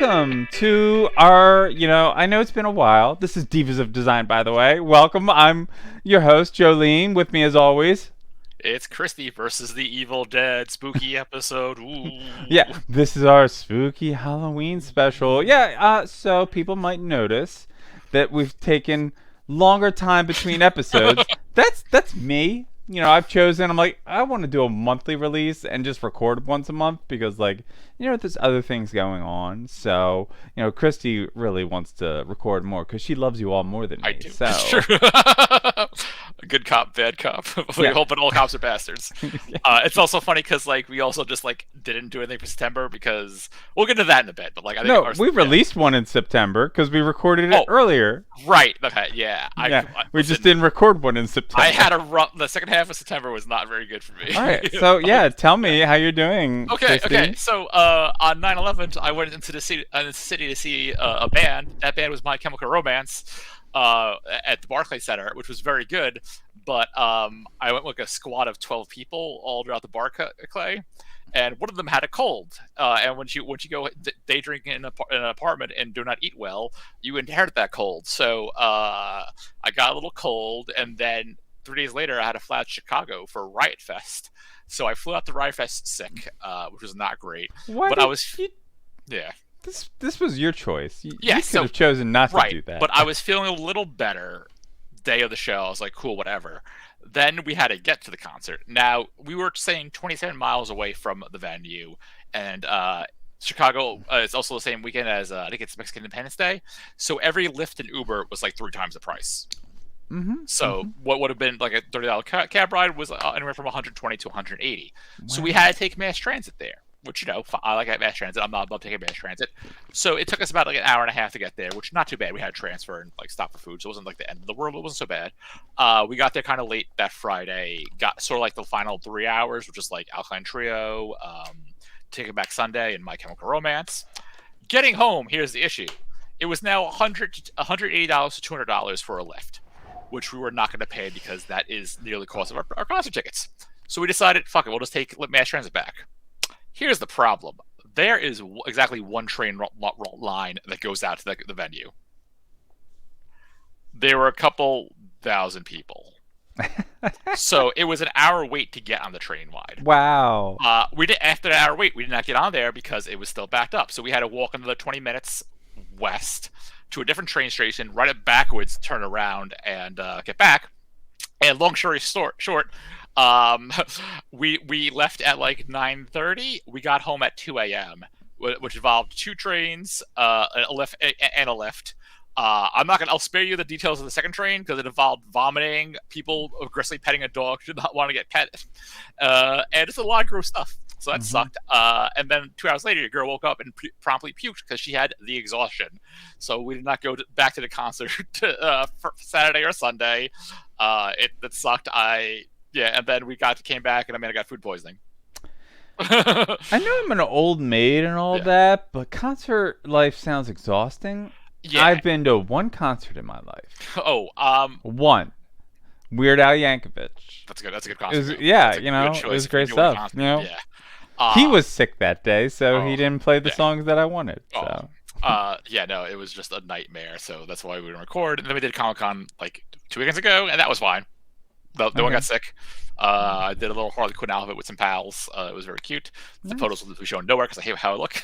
welcome to our, I know it's been a while. This is Divas of Design, by the way. Welcome. I'm your host, Jolene. With me, as always, it's Christie versus the Evil Dead spooky episode. Ooh. Yeah, this is our spooky Halloween special. Yeah, so people might notice that we've taken longer time between episodes. That's me. I've chosen, I'm like, I want to do a monthly release and just record once a month because, there's other things going on. So, Christy really wants to record more because she loves you all more than me. I do. So. That's true. Good cop, bad cop. We're hoping all cops are bastards. It's also funny because, we also just, didn't do anything for September because we'll get into that in a bit. But, I think we released one in September because we recorded it earlier. Right. Okay. Yeah. We just didn't record one in September. I had the second half of September was not very good for me. All right. So, tell me how you're doing. Okay. Christy. Okay. So, on 9/11, I went into the city to see a band. That band was My Chemical Romance. At the Barclays Center, which was very good, but I went with a squad of 12 people all throughout the Barclay, and one of them had a cold. And when you go day drinking in an apartment and do not eat well, you inherit that cold. So I got a little cold, and then 3 days later, I had to fly out to Chicago for Riot Fest. So I flew out to Riot Fest sick, which was not great. Yeah. This was your choice. You could have chosen not to do that. But I was feeling a little better day of the show. I was like, cool, whatever. Then we had to get to the concert. Now, we were saying 27 miles away from the venue, and Chicago is also the same weekend as, I think it's Mexican Independence Day. So every Lyft and Uber was 3 times the price. Mm-hmm. So what would have been a $30 cab ride was anywhere from $120 to $180. Wow. So we had to take mass transit there. Which, I like mass transit. I'm not above taking mass transit. So it took us about an hour and a half to get there, which not too bad. We had to transfer and stop for food, so it wasn't the end of the world. It wasn't so bad. We got there kind of late that Friday. Got sort of the final 3 hours, which is Alkaline Trio, Taking Back Sunday, and My Chemical Romance. Getting home, here's the issue. It was now $180 to $200 for a Lyft, which we were not going to pay because that is nearly the cost of our concert tickets. So we decided, fuck it, we'll just take mass transit back. Here's the problem. There is exactly one train line that goes out to the venue. There were a couple thousand people. So it was an hour wait to get on the train ride. Wow. After an hour wait, we did not get on there because it was still backed up. So we had to walk another 20 minutes west to a different train station, ride it backwards, turn around, and get back. And long story short, we left at 9:30. We got home at 2 a.m., which involved 2 trains, a lift, and a lift. I'll spare you the details of the second train because it involved vomiting, people aggressively petting a dog who did not want to get pet, and it's a lot of gross stuff. So that sucked. And then 2 hours later, your girl woke up and promptly puked because she had the exhaustion. So we did not go back to the concert for Saturday or Sunday. It sucked. And then we came back, and I got food poisoning. I know I'm an old maid and all that, but concert life sounds exhausting. Yeah. I've been to one concert in my life. One. Weird Al Yankovic. That's good. That's a good concert. It was great stuff. He was sick that day, so he didn't play the songs that I wanted. So. It was just a nightmare. So that's why we didn't record. And then we did Comic-Con 2 weekends ago, and that was fine. No one got sick. I did a little Harley Quinn outfit with some pals. It was very cute. The photos will be shown nowhere because I hate how I look.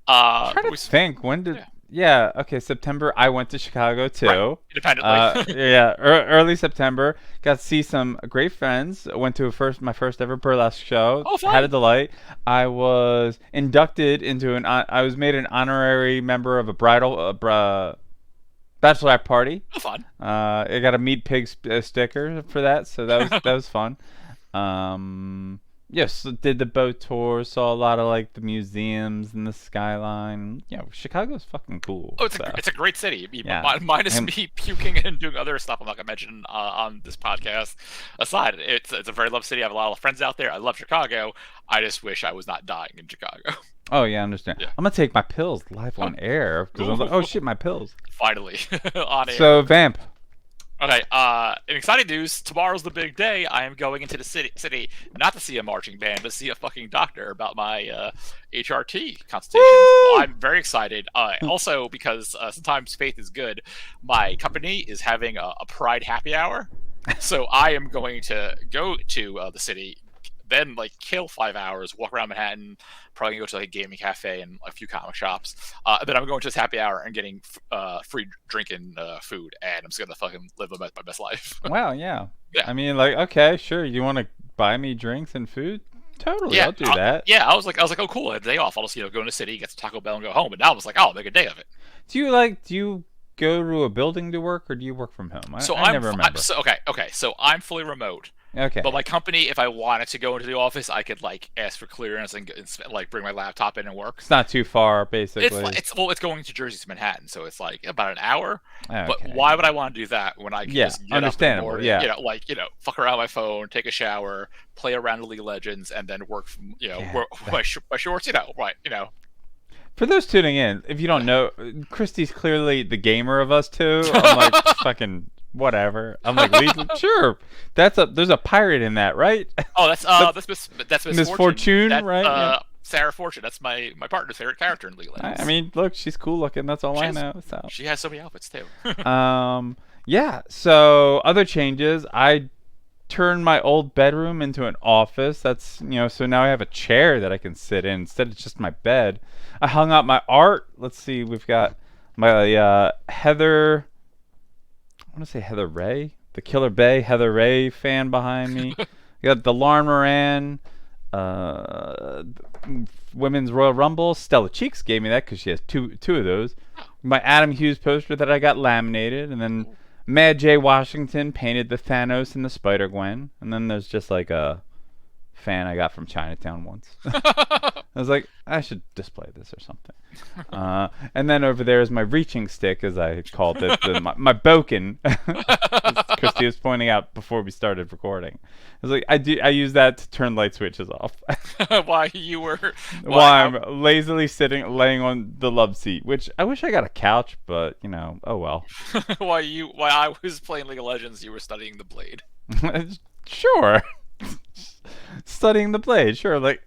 I'm trying to think. When did... Yeah, okay, September, I went to Chicago, too. Right. Independently. Early September. Got to see some great friends. Went to my first ever burlesque show. Oh, fun. Had a delight. I was inducted into I was made an honorary member of a bachelorette party. Oh, fun. I got a Meat Pig sticker for that, so that was fun. Yes, did the boat tour, saw a lot of the museums and the skyline. Chicago's fucking cool. Oh, it's a great city. Minus me puking and doing other stuff I'm not gonna mention on this podcast. Aside, it's a very loved city. I have a lot of friends out there. I love Chicago. I just wish I was not dying in Chicago. Oh yeah, I understand. Yeah. I'm gonna take my pills live on air because I was like, oh shit, my pills. Finally on air. So Vamp. Okay. In exciting news, tomorrow's the big day. I am going into the city not to see a marching band, but to see a fucking doctor about my HRT consultation. So I'm very excited. Also, because sometimes faith is good, my company is having a Pride happy hour, so I am going to go to the city, then like kill 5 hours, walk around Manhattan, probably go to like a gaming cafe and a few comic shops. Then I'm going to this happy hour and getting free drinking food, and I'm just gonna fucking live my best life. Wow, yeah. Yeah. I mean, like, okay, sure. You want to buy me drinks and food? Totally, Yeah, I'll do that. yeah. I was like, oh cool, I had a day off. I'll just go in the city, get some Taco Bell, and go home. But now I was like, oh, I'll make a day of it. Do you go to a building to work, or do you work from home? So I never remember. Okay. So I'm fully remote. Okay. But my company, if I wanted to go into the office, I could like ask for clearance and like bring my laptop in and work. It's not too far, basically. It's going to Jersey to Manhattan, so it's like about an hour. Okay. But why would I want to do that when I can just get understandable. up in the morning, fuck around my phone, take a shower, play around with League of Legends, and then work from work my shorts, right, For those tuning in, if you don't know, Christie's clearly the gamer of us two. I'm like fucking whatever. I'm like, sure. There's a pirate in that, right? Oh, that's Miss Fortune, right? Yeah. Sarah Fortune. That's my partner's favorite character in League of Legends. I mean, look, she's cool looking. That's all I know. So she has so many outfits too. Yeah. So other changes. I turned my old bedroom into an office. That's so now I have a chair that I can sit in instead of just my bed. I hung up my art. Let's see. We've got my Heather. I want to say Heather Ray, the Killer Bay Heather Ray fan behind me. You got the Lauren Moran, Women's Royal Rumble. Stella Cheeks gave me that because she has two of those. My Adam Hughes poster that I got laminated, and then Mad J Washington painted the Thanos and the Spider Gwen, and then there's just like a fan I got from Chinatown once. I was like, I should display this or something. And then over there is my reaching stick, as I called it, my boken. Christy was pointing out before we started recording. I was like, I use that to turn light switches off. While I'm lazily laying on the love seat, which I wish I got a couch, but oh well. While I was playing League of Legends, you were studying the blade. Sure. Studying the blade, sure. Like,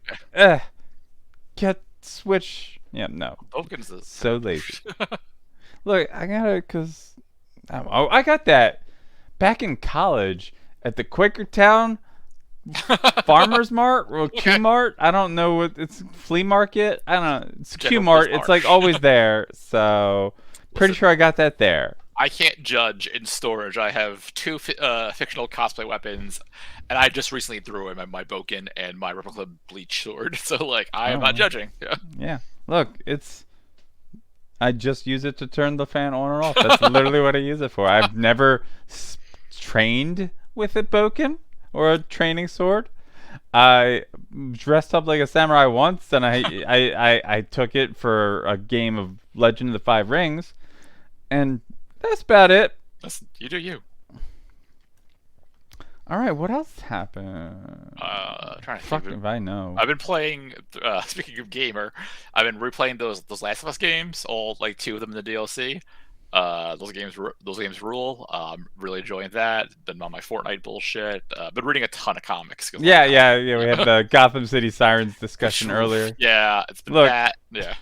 get switch. Yeah, no. Boken's so lazy. Look, I got it because I got that back in college at the Quakertown Farmers Mart or Q Mart. I don't know what it's flea market. I don't know. It's Q Mart. It's like always there. So pretty sure I got that there. I can't judge in storage. I have two fictional cosplay weapons, and I just recently threw in my Boken and my replica bleach sword. So, like, I am not judging. Yeah. Look, I just use it to turn the fan on or off. That's literally what I use it for. I've never trained with a Boken or a training sword. I dressed up like a samurai once, and I took it for a game of Legend of the Five Rings, and that's about it. You do you. All right, what else happened? Trying to think if I know. I've been playing. Speaking of gamer, I've been replaying those Last of Us games. All like 2 of them in the DLC. Those games rule. Really enjoying that. Been on my Fortnite bullshit. Been reading a ton of comics. Yeah. We had the Gotham City Sirens discussion earlier. Yeah, it's been that. Yeah.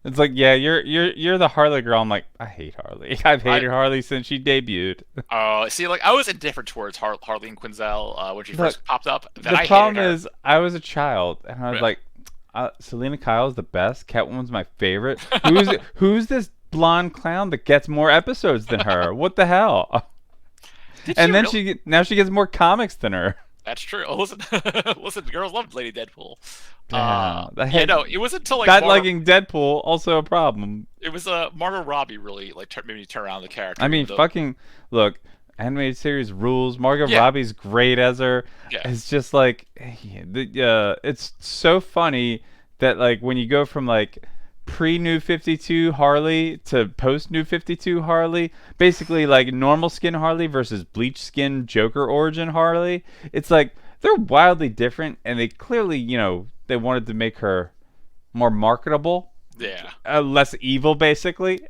It's like, yeah, you're the Harley girl. I'm like, I hate Harley. I've hated Harley since she debuted. Oh, see, like I was indifferent towards Harley and Quinzel when she first popped up. The problem is, I was a child, and I was like, Selena Kyle's the best. Catwoman's my favorite. Who's this blonde clown that gets more episodes than her? What the hell? And then now she gets more comics than her. That's true. Oh, listen, girls loved Lady Deadpool. It wasn't until like that liking Deadpool also a problem. It was Margot Robbie really made me turn around the character. I mean, fucking look, animated series rules. Margot Robbie's great as her. Yeah. It's just like, it's so funny that like when you go from like pre-New 52 Harley to post-New 52 Harley, basically like normal skin Harley versus bleach skin Joker origin Harley, it's like they're wildly different, and they clearly, they wanted to make her more marketable. Yeah. Less evil, basically.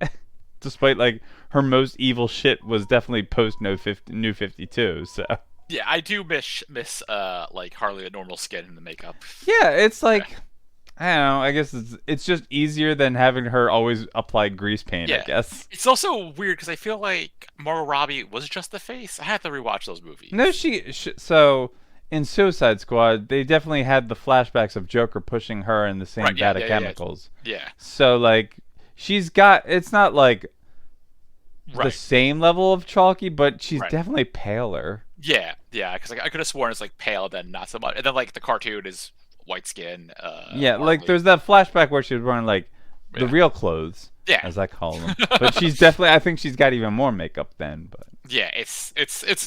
despite like her most evil shit was definitely post New 52. So Yeah, I do miss like Harley a normal skin and the makeup. yeah, it's like I don't know. I guess it's just easier than having her always apply grease paint. Yeah. I guess. It's also weird because I feel like Margot Robbie was just the face. I had to rewatch those movies. No, so in Suicide Squad, they definitely had the flashbacks of Joker pushing her in the same Right, vat of chemicals. Yeah. So like she's got it's not like the Right. same level of chalky, but she's Right. definitely paler. Yeah, because like, I could have sworn it's like pale, then not so much, and then like the cartoon is white skin. Yeah, like Harley. there's that flashback where she was wearing like the Yeah. real clothes, Yeah. as I call them. But she's definitely I think she's got even more makeup then, but Yeah, it's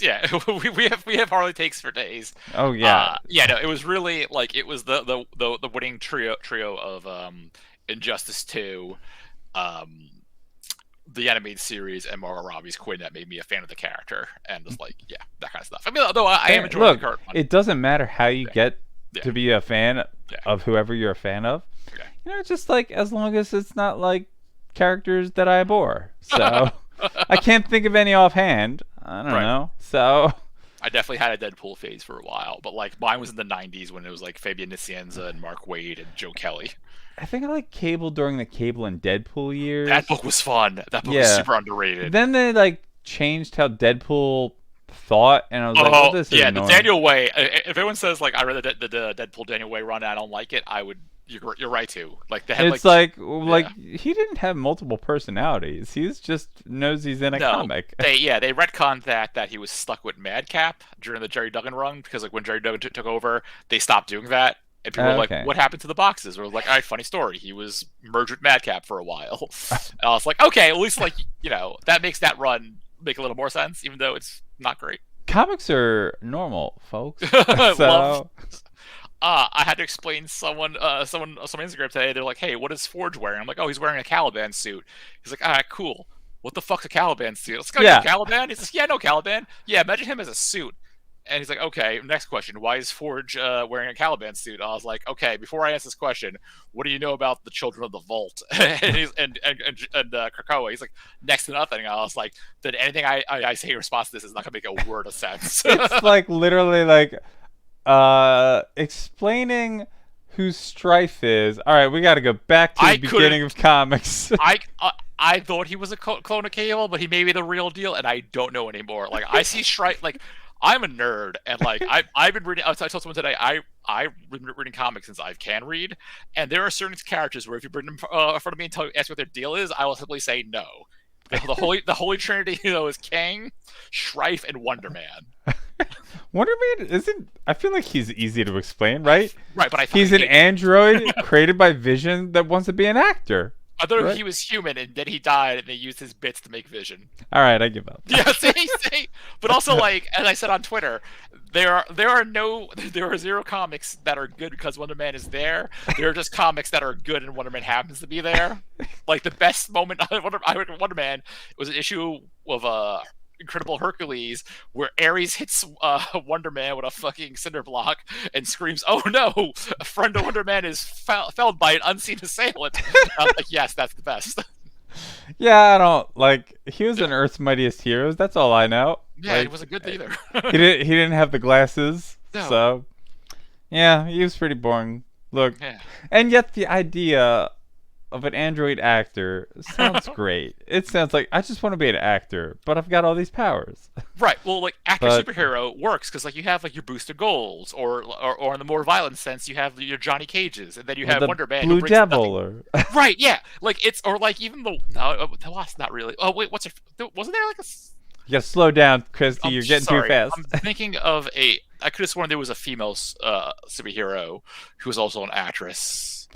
yeah. we have Harley takes for days. oh yeah. No, it was really like it was the winning trio of Injustice 2, the animated series, and Margot Robbie's Quinn that made me a fan of the character, and just like that kind of stuff. I mean, although I am enjoying Look, the current one. it doesn't matter how you get Yeah. to be a fan Yeah. of whoever you're a fan of. Okay. You know, just like as long as it's not like characters that I abhor. So I can't think of any offhand. I don't Right. know. So I definitely had a Deadpool phase for a while, but like mine was in the '90s when it was like Fabian Nicienza and Mark Waid and Joe Kelly. I think I like Cable during the Cable and Deadpool years. That book was fun. That book was Yeah. super underrated. Then they like changed how Deadpool thought, and I was like, "Oh, this is yeah, annoying." the Daniel Way. If anyone says like I read the Deadpool Daniel Way run, and I don't like it, I would. You're right too. Like they had It's like he didn't have multiple personalities. He's just knows he's in a comic. They retconned that he was stuck with Madcap during the Jerry Duggan run because like when Jerry Duggan took over, they stopped doing that. And people were like, "What happened to the boxes?" Or like, "All right, funny story. He was merged with Madcap for a while." And I was like, "Okay, at least like that makes that run make a little more sense, even though it's not great." Comics are normal, folks. So I had to explain someone Instagram today. They're like, "Hey, what is Forge wearing?" I'm like, "Oh, he's wearing a Caliban suit." He's like, "All right, cool. What the fuck's a Caliban suit?" Let's go. Yeah. Caliban. He's like, "Yeah, no Caliban. Yeah, imagine him as a suit." And he's like, "Okay, next question. Why is Forge wearing a Caliban suit?" I was like, "Okay, before I answer this question, what do you know about the Children of the Vault?" and he's and Krakoa? He's like, "Next to nothing." I was like, "Then anything I say in response to this is not gonna make a word of sense." It's like literally like explaining who Strife is. All right, we got to go back to the beginning of comics. I thought he was a clone of Cable, but he may be the real deal, and I don't know anymore. Like I see Strife like. I'm a nerd, and like I've been reading. I told someone today I've been reading comics since I can read, and there are certain characters where if you bring them in front of me and ask what their deal is, I will simply say no. The holy trinity, is Kang, Strife, and Wonder Man. Wonder Man isn't. I feel like he's easy to explain, right? Right, but he's an android created by Vision that wants to be an actor. I thought he was human, and then he died, and they used his bits to make Vision. All right, I give up. Yeah, see. But also, like as I said on Twitter, there are zero comics that are good because Wonder Man is there. There are just comics that are good, and Wonder Man happens to be there. Like the best moment I read Wonder Man was an issue of Incredible Hercules where Ares hits Wonder Man with a fucking cinder block and screams, "Oh no, a friend of Wonder Man is felled by an unseen assailant." I was like, yes, that's the best. Yeah, I don't like. He was in Earth's Mightiest Heroes. That's all I know. Yeah, like, he wasn't good either. He didn't have the glasses. No. So yeah, he was pretty boring. Look, Yeah. And yet the idea of an android actor sounds great. It sounds like I just want to be an actor, but I've got all these powers. Right. Well, like actor superhero works because like you have like your Booster Golds, or in the more violent sense, you have your Johnny Cages, and then you have the Wonder Man, Blue who brings Devil, or right. Yeah. Like it's or like even the Wasp, not really. Oh wait, what's it? Wasn't there like a? You gotta slow down, Christy. You're getting too fast. I'm thinking of I could have sworn there was a female superhero who was also an actress.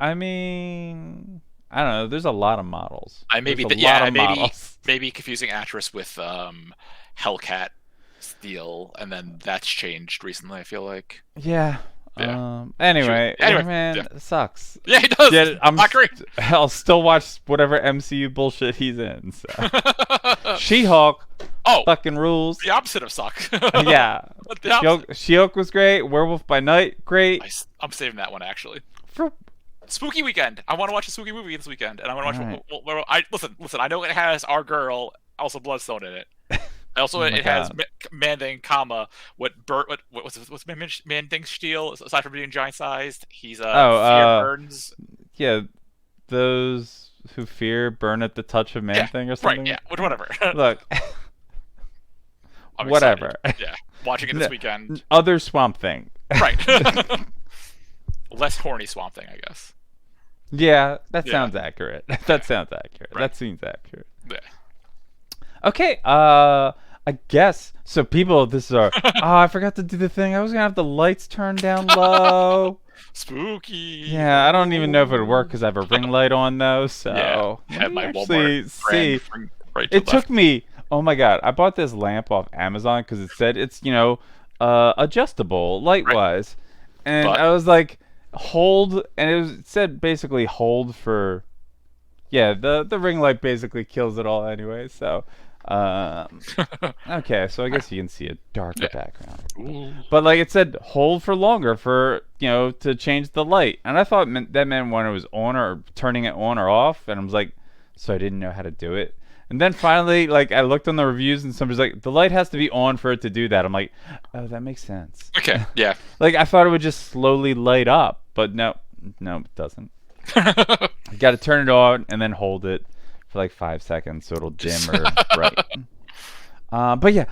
I mean, I don't know. There's a lot of models. Maybe confusing actress with Hellcat Steel, and then that's changed recently. I feel like. Yeah. Yeah. Anyway, Anyway, man sucks. Yeah, he does. Yeah, I'm not great. I'll still watch whatever MCU bullshit he's in. So. She-Hulk. Fucking rules. The opposite of suck. Yeah. She-Hulk was great. Werewolf by Night, great. I'm saving that one actually. spooky weekend. I want to watch a spooky movie this weekend, and I want to watch. All Listen. I know it has our girl, also Bloodstone in it. Also, Oh my it has God. Man-Thing, what's Man-Thing steal aside from being giant sized? He's Oh, Fear Burns. yeah, those who fear burn at the touch of Yeah, Man-Thing or right. something. Yeah, whatever. Look, I'm whatever. excited. Yeah, watching it this weekend. Other Swamp Thing. Right. Less horny Swamp Thing, I guess. Yeah, that Yeah. sounds accurate. That sounds accurate. Right. That seems accurate. Yeah. Okay, I guess so. People, this is our. Oh, I forgot to do the thing. I was gonna have the lights turned down low. Spooky. Yeah, I don't even know if it would work because I have a ring light on though. So Yeah. let Had me my actually Walmart see. friend right to It left. took me. Oh my God! I bought this lamp off Amazon because it said it's adjustable light wise, and But- I was like hold, and it said basically hold for. Yeah, the ring light basically kills it all anyway. So, okay, so I guess you can see a darker background. Ooh. But like it said, hold for longer for to change the light, and I thought that meant when it was on or turning it on or off, and I was like, so I didn't know how to do it. And then finally, like I looked on the reviews, and somebody's like, the light has to be on for it to do that. I'm like, oh, that makes sense. Okay. Yeah. Like I thought it would just slowly light up, but no, it doesn't. You got to turn it on and then hold it for like 5 seconds so it'll dim or bright. But yeah,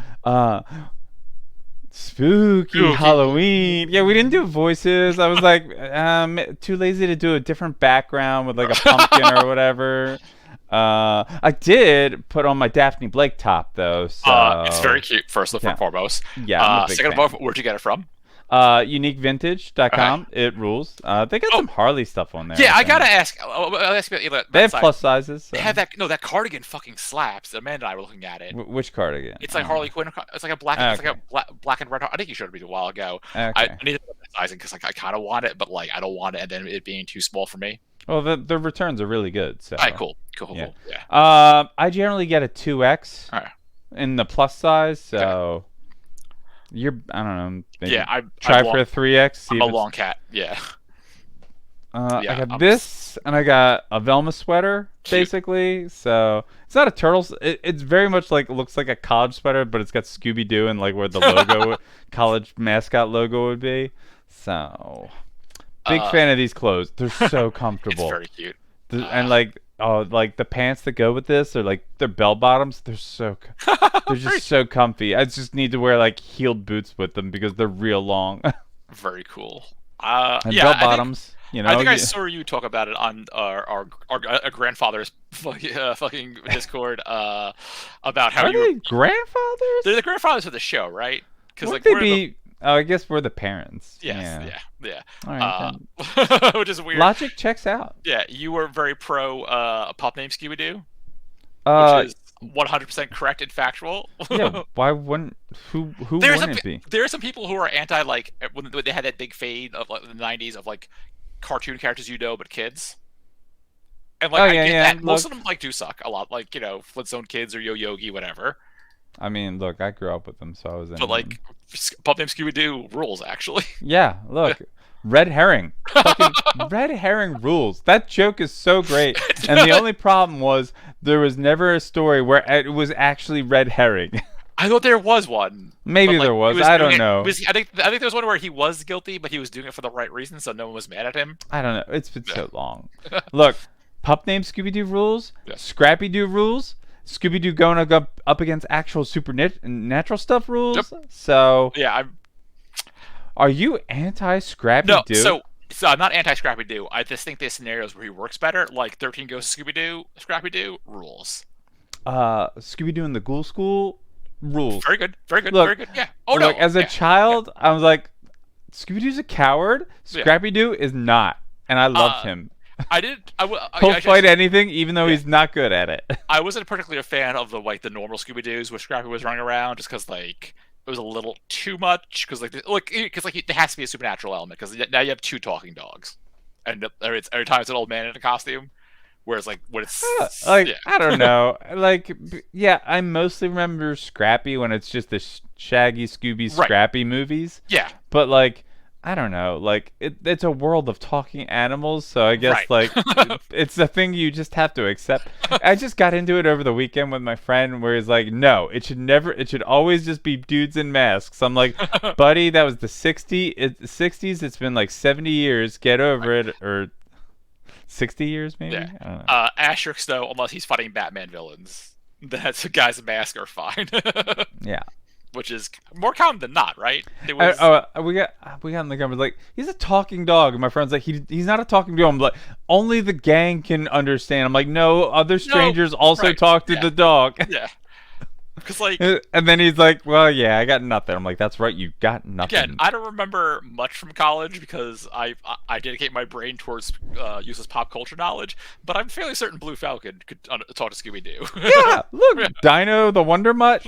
spooky Halloween. Yeah, we didn't do voices. I was like, too lazy to do a different background with like a pumpkin or whatever. I did put on my Daphne Blake top though. So It's very cute. First and Yeah. foremost. Yeah, I'm a big Second fan. of all, where'd you get it from? uniquevintage.com. It rules. They got some Harley stuff on there. Yeah, I think. gotta ask. I'll ask you about They have side. plus sizes. So. They have that. No, that cardigan fucking slaps. Amanda and I were looking at it. Which cardigan? It's like Harley Quinn. It's like a black. It's like a black and red. I think you showed me a while ago. Okay. I need to put that sizing because like I kind of want it, but like I don't want it, and then it being too small for me. Well, the returns are really good. So. All right, cool. Yeah. Yeah. I generally get a 2X All right. in the plus size. So. You're, I don't know. Maybe Yeah, I try long, for a 3X. See I'm if a it's- long cat. Yeah. I yeah, got I'm- this, and I got a Velma sweater, Cute. basically. So it's not a turtles. It's very much like looks like a college sweater, but it's got Scooby Doo and like where the logo, college mascot logo would be. So big fan of these clothes. They're so comfortable. It's very cute. And like like the pants that go with this are like they're bell bottoms. They're so they're just so comfy. I just need to wear like heeled boots with them because they're real long. Very cool. And Yeah, bell I think- bottoms. I think I saw you talk about it on our grandfather's fucking Discord about how Are you were, they grandfathers? they're the grandfathers of the show, right? Because Wouldn't like they we're the, be? Oh, I guess we're the parents. yes, yeah. All right, then. Which is weird. Logic checks out. Yeah, you were very pro a pup named Scooby Doo, Uh, which is 100% correct and factual. yeah. Why wouldn't? Who There's wouldn't it be? there are some people who are anti like when they had that big fade of like the 90s of like cartoon characters but kids. And like Oh, I yeah, get yeah, that. Most of them like do suck a lot, like Flintstone Kids or Yo Yogi, whatever. I mean, look, I grew up with them, so I was in. But like pup named Scooby Doo rules actually. yeah, look, red herring, fucking red herring rules. That joke is so great, and the only problem was there was never a story where it was actually red herring. I thought there was one. Maybe but, like, there was. he I doing don't it- know. I think there was one where he was guilty, but he was doing it for the right reason, so no one was mad at him. I don't know. It's been so long. Look, pup named Scooby Doo rules. Yeah. Scrappy Doo rules. Scooby Doo going up against actual supernatural stuff rules. Yep. So, Yeah, I'm are you anti Scrappy no. Doo? So I'm not anti Scrappy Doo. I just think there's scenarios where he works better, like 13 Goes to Scooby Doo. Scrappy Doo rules. Scooby Doo in the Ghoul School rules. Very good. Very good. Look, very good. Yeah. Oh no. Look, as a yeah. child, I was like, Scooby Doo's a coward. Yeah. Scrappy Doo is not, and I loved him. I did. He'll fight anything, even though he's not good at it. I wasn't particularly a fan of the normal Scooby Doo's where Scrappy was running around, just because like it was a little too much. Because there has to be a supernatural element. Because now you have two talking dogs, and every time it's an old man in a costume. Whereas like when it's Like yeah. I don't know, like yeah, I mostly remember Scrappy when it's just the Shaggy, Scooby, Right. Scrappy movies. Yeah. But like I don't know. Like it's a world of talking animals, so I guess Right. like it's a thing you just have to accept. I just got into it over the weekend with my friend, where he's like, "No, it should always just be dudes in masks." I'm like, "Buddy, that was the 60s. It's been like 70 years. Get over Right. it." Or 60 years, maybe. Yeah. I don't know. Asterisk though, unless he's fighting Batman villains, that's guys in masks are fine. Yeah. Which is more common than not, right? It was We got in the comments like he's a talking dog, and my friend's like he's not a talking dog. I'm like only the gang can understand. I'm like no, other no, strangers also right, talk to yeah, the dog. yeah. Because like And then he's like, well, yeah, I got nothing. I'm like, that's right, you got nothing. again, I don't remember much from college because I dedicate my brain towards useless pop culture knowledge. But I'm fairly certain Blue Falcon could talk to Scooby Doo. Yeah, look, Yeah. Dino the Wonder Mutt.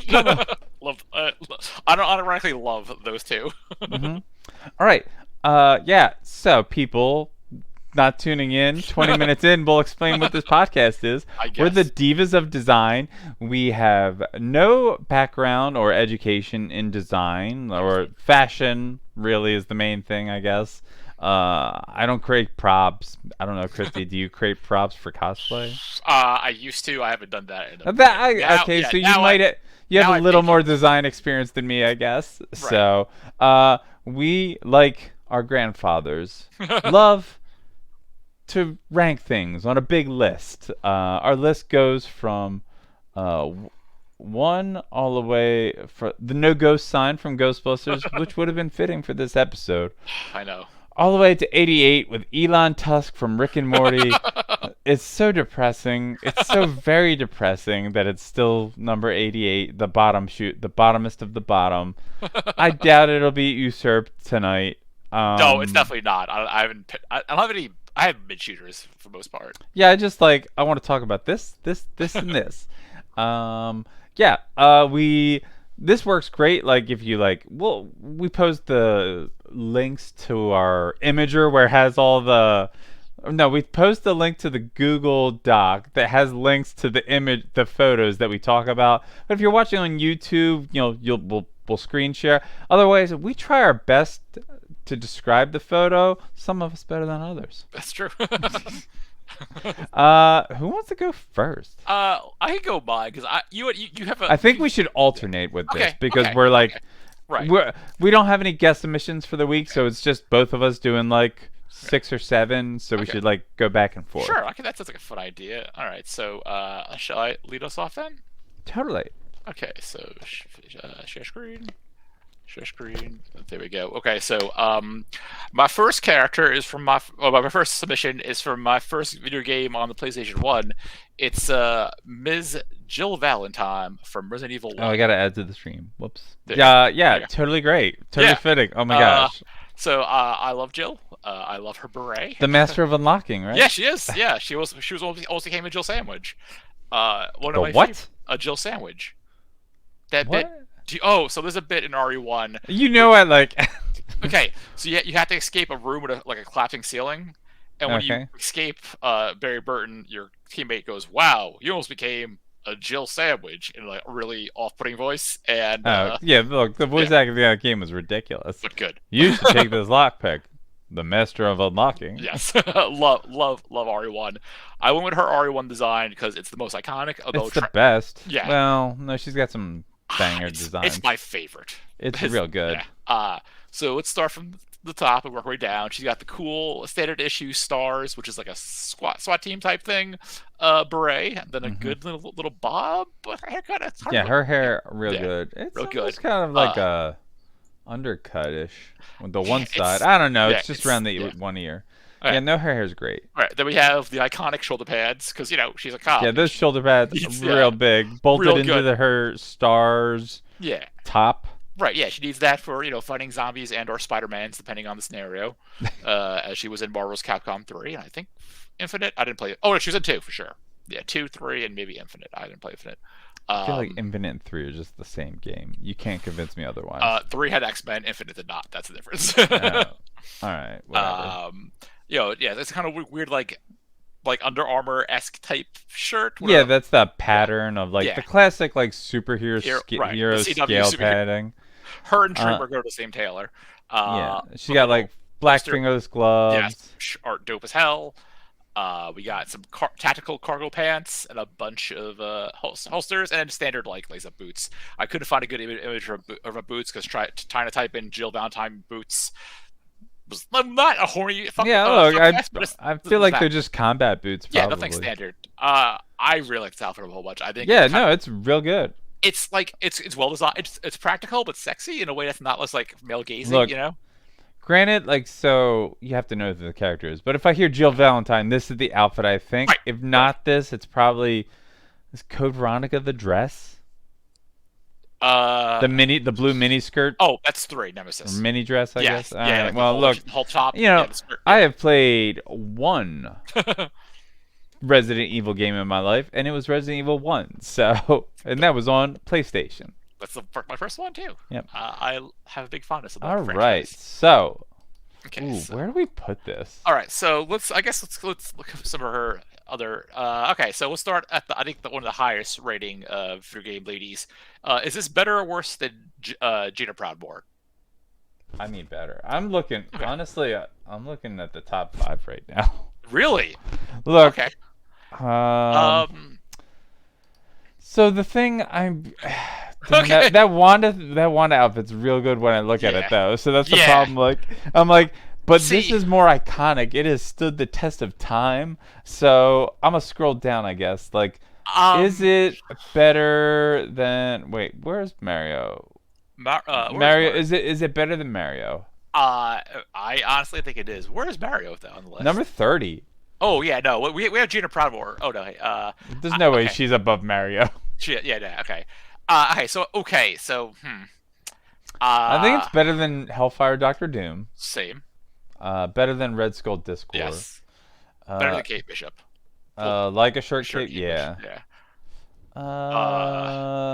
Love, I don't ironically love those two. Mm-hmm. All right, yeah. So people not tuning in, 20 minutes in, we'll explain what this podcast is. We're the guess. Divas of Design. We have no background or education in design or fashion, really, is the main thing, I guess. I don't create props. I don't know, Christy, do you create props for cosplay? I used to. I haven't done that in a Okay, yeah, so you now might you have now a I little think more it. design experience than me, I guess. Right. So, we, like our grandfathers, love to rank things on a big list. Our list goes from one all the way for the no ghost sign from Ghostbusters, which would have been fitting for this episode, I know. all the way to 88 with Elon Tusk from Rick and Morty. It's so depressing. It's so very depressing that it's still number 88, the bottomest of the bottom. I doubt it'll be usurped tonight. No, it's definitely not. I haven't. I don't have any. I have mid shooters for the most part. Yeah, I want to talk about this, and this. Yeah, this works great. Like if you like, well, we post the links to our Imager where it has all the. No, we post the link to the Google Doc that has links to the photos that we talk about. But if you're watching on YouTube, we'll screen share. Otherwise, we try our best to describe the photo. Some of us better than others. That's true. Who wants to go first? I can go mine because you have a. I think we should alternate with this Okay, because okay, we're like, okay. Right. we don't have any guest submissions for the week, so it's just both of us doing like 6 or 7. So we Okay. should like go back and forth. Sure. Okay, that sounds like a fun idea. All right. So, shall I lead us off then? Totally. Okay. So, share screen. Share screen. There we go. Okay. So, my first character is from my first submission is from my first video game on the PlayStation 1. It's Ms. Jill Valentine from Resident Evil 1. Oh, I gotta add to the stream. Whoops. There Yeah, you go. totally great. Totally Yeah. fitting. Oh my gosh. So I love Jill. I love her beret. The master of unlocking, right? Yeah, she is. Yeah, she was also came a Jill sandwich. One The of my what? a Jill sandwich. That What? bit. So there's a bit in RE1. You know I like. Okay, so you have to escape a room with a collapsing ceiling, and when you Okay. escape Barry Burton, your teammate goes, "Wow, you almost became a Jill sandwich," in like a really off-putting voice, and Yeah. Look, the voice acting in that game was ridiculous. but good. You should take this lockpick. The master of unlocking. Yes, love RE1. I went with her RE1 design because it's the most iconic. Although It's the best. Yeah. Well, no, she's got some banger it's designs. my favorite. It's real good. Yeah. So let's start from the top and work our way down. She's got the cool standard issue stars, which is like a SWAT team type thing, beret, and then a good little bob with her haircut. It's hard Yeah, to- her hair real Yeah, good. It's real good. almost kind of like a undercut-ish with the one it's- side. I don't know. yeah, It's just it's- around the yeah. one ear. All Yeah, right. no, her hair's great. All right, then we have the iconic shoulder pads because she's a cop. Yeah, those shoulder pads It's, are real big, bolted real into good. her stars Yeah. top. Right, yeah, she needs that for fighting zombies and or Spider-Mans, depending on the scenario. As she was in Marvel's Capcom 3, and I think Infinite. I didn't play it. Oh, no, she was in 2 for sure. Yeah, 2, 3, and maybe Infinite. I didn't play Infinite. I feel like Infinite and 3 are just the same game. You can't convence me otherwise. 3 had X-Men, Infinite did not. That's the difference. All right, whatever. Yeah, it's kind of weird, like Under Armour-esque type shirt. Yeah, whatever. that's the pattern of like Yeah. the classic like superhero Right, hero the CW scale superhero. padding. Her and Trimmer go to the same tailor. Yeah, she A got little like black holster. fingerless Yes, gloves. art dope as hell. We got some tactical cargo pants and a bunch of holsters and standard like lace-up boots. I couldn't find a good image of a boots because trying to type in Jill Valentine boots was not a horny Yeah, look, fuck fest, but I this feel was like that. they're just combat boots, Yeah, nothing probably. standard. I really like this outfit a whole bunch. I think Yeah, no, it's real good. it's like it's well designed. It's practical but sexy in a way that's not less like male gazy. Look, You know. granted, like, so you have to know who the character is, but if I hear Jill Valentine, this is the outfit I think. Right. If Right. not this, it's probably is Code Veronica the dress, Uh the blue mini skirt oh, that's 3 or Nemesis. mini dress, I guess. Yes. All Yeah. right. Like Well, look, the whole top. you know, Yeah. The skirt. I have played one Resident Evil game in my life, and it was Resident Evil 1. So, and that was on PlayStation. That's my first one too. Yep. I have a big fondness of that All franchise. right. So, Okay. ooh, So, where do we put this? all right. So let's look at some of her other. Okay. So we'll start at I think one of the highest rating video game ladies. Is this better or worse than Gina Proudmoore? I mean, better. I'm looking, Okay. honestly, I'm looking at the top 5 right now. Really? Look, Okay. um, so the thing I'm damn, Okay. that Wanda outfit's real good when I look at it Yeah. though. So that's the Yeah. problem. Like I'm like, but this See. is more iconic. It has stood the test of time. So I'm gonna scroll down, I guess. Like, is it better than? Wait, where's Mario? Mario, is it better than Mario? I honestly think it is. Where is Mario though on the list? Number 30. Oh yeah, no, we have Gina Proudmoore. Oh no, hey, There's no way okay. she's above Mario. Yeah, okay. I think it's better than Hellfire Doctor Doom. Same. Better than Red Skull Discord. Yes. Better Uh, than Kate Bishop. like a shirt Sure, cape, yeah. Yeah.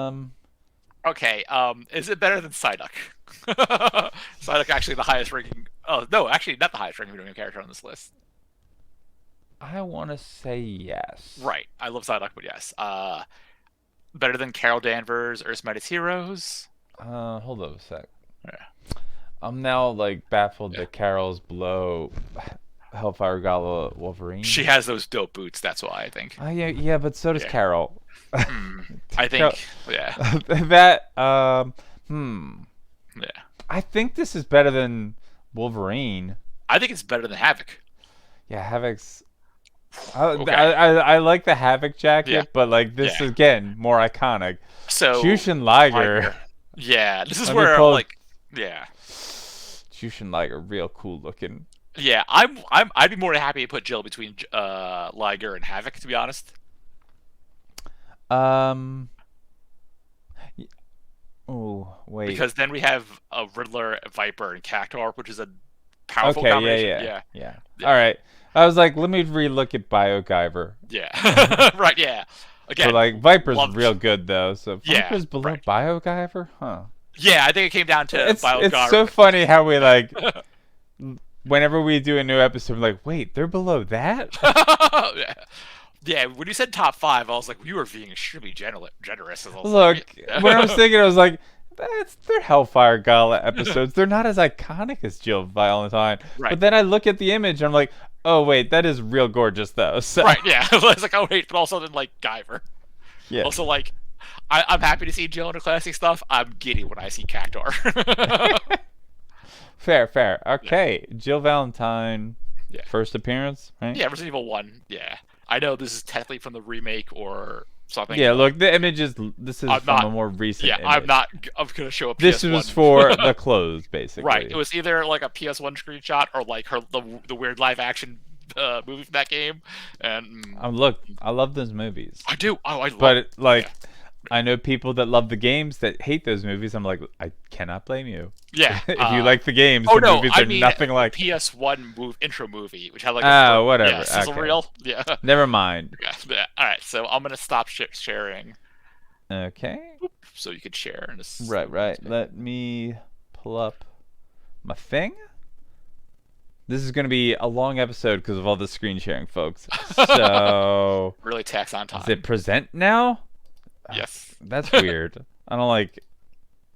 Um, Okay. Is it better than Psyduck? Psyduck actually the highest ranking. Oh no, actually not the highest ranking video game character on this list. I want to say yes. Right. I love Psyduck, but yes. Better than Carol Danvers, Earth's Mightiest Heroes. Hold up a sec. Yeah. I'm now like baffled Yeah. that Carol's below Hellfire Gala Wolverine. She has those dope boots. That's why I think. Yeah, but so does Yeah. Carol. I think. Yeah. That Yeah. I think this is better than Wolverine. I think it's better than Havoc. Yeah, Havoc's. Okay. I like the Havoc jacket, Yeah. but like this Yeah. again more iconic. So Jushin Liger. Yeah, this is Let me where pull- like yeah. Jushin Liger, real cool looking. Yeah, I'd be more than happy to put Jill between Liger and Havoc, to be honest. Oh wait. Because then we have a Riddler, Viper, and Cactuar, which is a powerful Okay, combination. yeah. Yeah. All right. I was like, let me relook at BioGyver. Yeah. Right, yeah. Again, But like Viper's loved- real good though. So Yeah, Viper's below right. BioGyver, huh? yeah, I think it came down to It's BioGyver. so funny how we like whenever we do a new episode, we're like, wait, they're below that? Yeah. Yeah, when you said top 5, I was like, you were being extremely generous. I was Look, like, when I was thinking, I was like, they're Hellfire Gala episodes. They're not as iconic as Jill Valentine. Right. But then I look at the image and I'm like, oh wait, that is real gorgeous though. So, right, yeah. I was like, oh wait, but also then like Guyver. yeah. Also, like, I'm happy to see Jill in her classic stuff. I'm giddy when I see Cactuar. Fair. Okay, Jill Valentine, Yeah. first appearance, right? Yeah, Resident Evil 1. Yeah. I know this is technically from the remake or something. Yeah, look, the image is. This is I'm from not- a more recent. Yeah, image. I'm going to show a PS1. This was for the clothes, basically. Right. It was either like a PS1 screenshot or like the weird live action movie from that game. And Look, I love those movies. I do. Oh, I love But it. like, Yeah. I know people that love the games that hate those movies. I'm like, I cannot blame you. Yeah. If you like the games, Oh the no, movies I are mean nothing like. PS1 intro movie, which had like Whatever. Yeah, sizzle Okay. reel. Yeah. Never mind. Yeah. All right, so I'm gonna stop sharing, Okay. so you could share. And this, Right. Let me pull up my thing. This is going to be a long episode because of all the screen sharing, folks. So, Really tax on time. is it present now? Yes. That's weird. I don't like.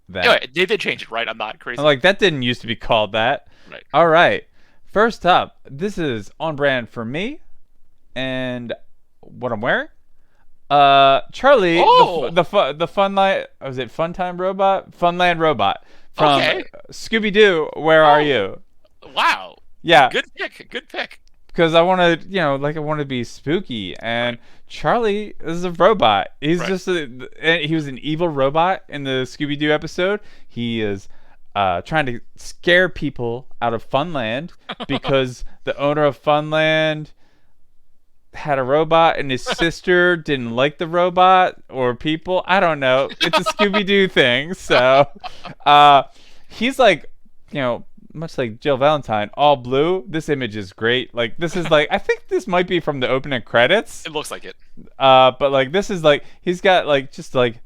that. Anyway, they did change it, right? I'm not crazy. I'm like, that didn't used to be called that. Right. All right. First up, this is on brand for me, and what I'm wearing. Charlie, Oh! the Funline, was it Funtime Robot? Funland Robot from Okay. Scooby-Doo. Where are you? Wow. Yeah, Good pick. Good pick. because I want to, I want to be spooky, and Charlie is a robot. He's Right. just he was an evil robot in the Scooby-Doo episode. He is trying to scare people out of Funland because the owner of Funland had a robot and his sister didn't like the robot or people. I don't know. It's a Scooby-Doo thing. So he's like, much like Jill Valentine, all blue. This image is great. Like, this is like, I think this might be from the opening credits. It looks like it. But like, this is like, he's got like, just like,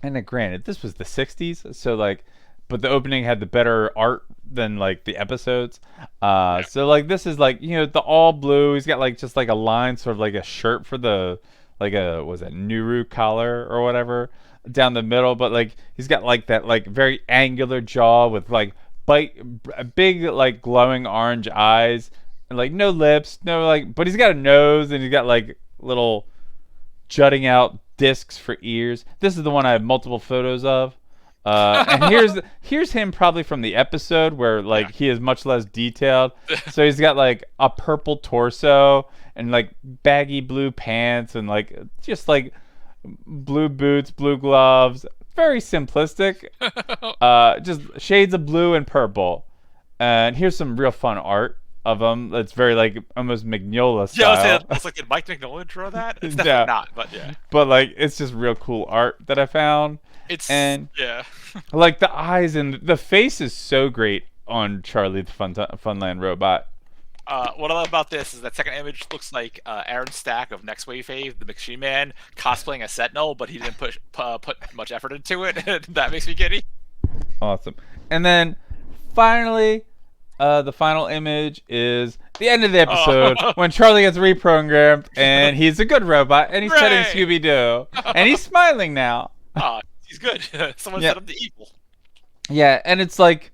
and then granted, this was the 60s. So like, but the opening had the better art than like the episodes. So like, this is like, the all blue. He's got like, just like a line, sort of like a shirt for the, like was it Nuru collar or whatever down the middle. But like, he's got like that, like very angular jaw with like, big like glowing orange eyes and like no lips, no like, but he's got a nose and he's got like little jutting out discs for ears. This is the one I have multiple photos of. And here's him probably from the episode where like he is much less detailed. So he's got like a purple torso and like baggy blue pants and like just like blue boots, blue gloves. Very simplistic, just shades of blue and purple. And here's some real fun art of him. It's very like almost Mignola style. Yeah, it looks like, did Mike Mignola draw that? It's definitely not, but yeah. But like, it's just real cool art that I found. Yeah. Like the eyes and the face is so great on Charlie the Funland Robot. What I love about this is that second image looks like Aaron Stack of Next Wave Fave, the Machine Man, cosplaying a Sentinel, but he didn't put much effort into it. That makes me giddy. Awesome. And then finally, the final image is the end of the episode when Charlie gets reprogrammed and he's a good robot and he's petting Scooby-Doo and he's smiling now. He's good. Someone set him to evil. Yeah, and it's like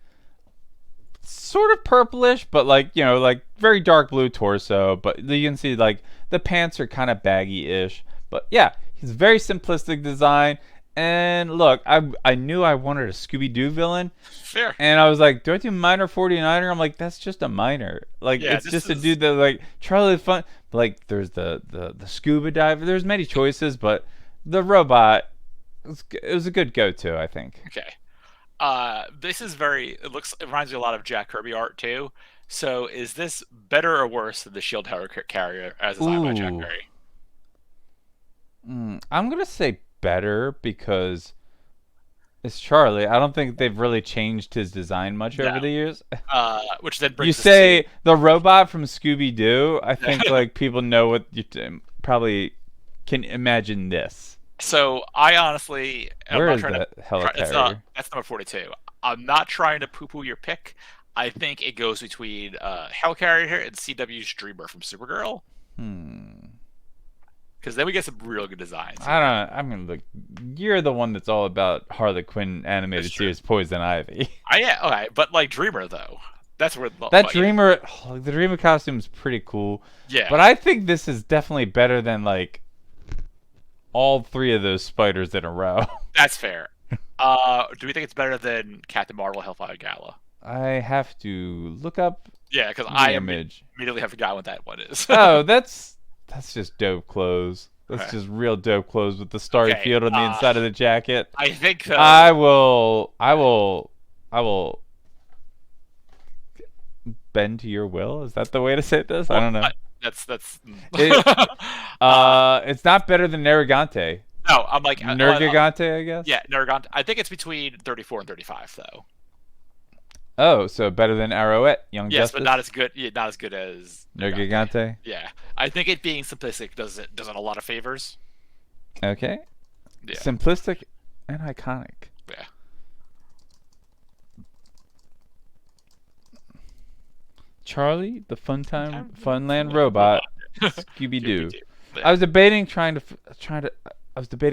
sort of purplish, but like, like very dark blue torso, but you can see like the pants are kind of baggy-ish. But yeah, he's very simplistic design. And look, I knew I wanted a Scooby-Doo villain. Fair. And I was like, do I do minor 49er? I'm like, that's just a minor. Like, it's just a dude that like Charlie Fun. Like, there's the scuba diver. There's many choices, but the robot it was a good go-to, I think. Okay. This is it reminds me a lot of Jack Kirby art too. So is this better or worse than the Shield Tower carrier as designed by Jack Kirby? I'm gonna say better because it's Charlie. I don't think they've really changed his design much over the years. Which then brings you say the robot from Scooby-Doo. I think like people know what you probably can imagine this. So I honestly, where is that helicarrier? That's number 42. I'm not trying to poo-poo your pick. I think it goes between Helicarrier and CW's Dreamer from Supergirl. Because then we get some real good designs. I mean, look, you're the one that's all about Harley Quinn animated series Poison Ivy. Yeah, okay, but like Dreamer though, that's where that Dreamer, the Dreamer costume is pretty cool. Yeah, but I think this is definitely better than like all three of those spiders in a row. That's fair. Do we think it's better than Captain Marvel Hellfire Gala? I have to look up. Yeah, because immediately have forgotten what that one is. Oh, that's just dope clothes. That's just real dope clothes with the starry field on the inside of the jacket. I think I will bend to your will. Is that the way to say this? I don't know. That's it's not better than Nergigante. No, I'm like Nergigante, I guess. Yeah, Nergigante. I think it's between 34 and 35 though. Oh, so better than Arrowette, Young Justice? Yes, but not as good as Nergigante. Yeah, I think it being simplistic does it a lot of favors. Okay. Yeah. Simplistic and iconic. Yeah. Charlie, the Funland Robot, Scooby-Doo. Yeah. I was debating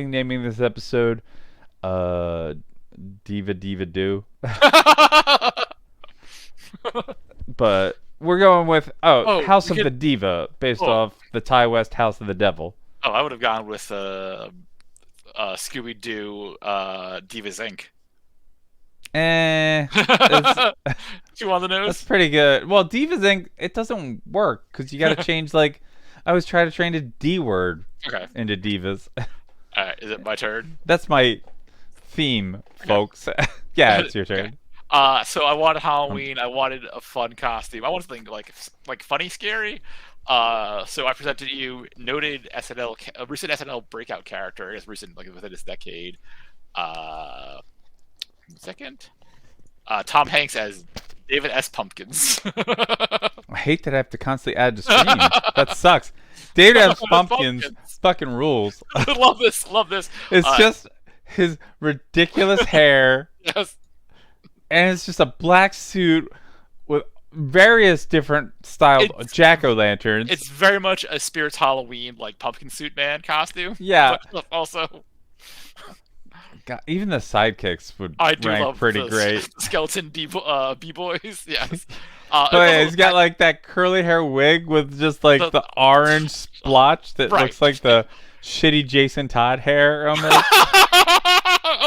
naming this episode, Divas Diva do. But we're going with House of the Diva, based off the Ty West House of the Devil. Oh, I would have gone with Scooby Doo Divas Inc. Two on the nose. That's pretty good. Well, Divas Inc. It doesn't work because you got to change I was trying to train a D word into Divas. All right, is it my turn? That's my theme, folks. Yeah, it's your turn. So I wanted Halloween. I wanted a fun costume. I wanted something like funny, scary. So I presented you noted recent SNL breakout character. I guess recent, within this decade. Second, Tom Hanks as David S. Pumpkins. I hate that I have to constantly add to screen. That sucks. David S. Pumpkins fucking rules. Love this. It's just his ridiculous hair. Yes. And it's just a black suit with various different styled jack-o'-lanterns. It's very much a Spirits Halloween, pumpkin suit man costume. Yeah. But also, God, even the sidekicks would rank pretty great. Skeleton b-boys, yes. But he's got that curly hair wig with just the orange splotch that looks like the shitty Jason Todd hair almost.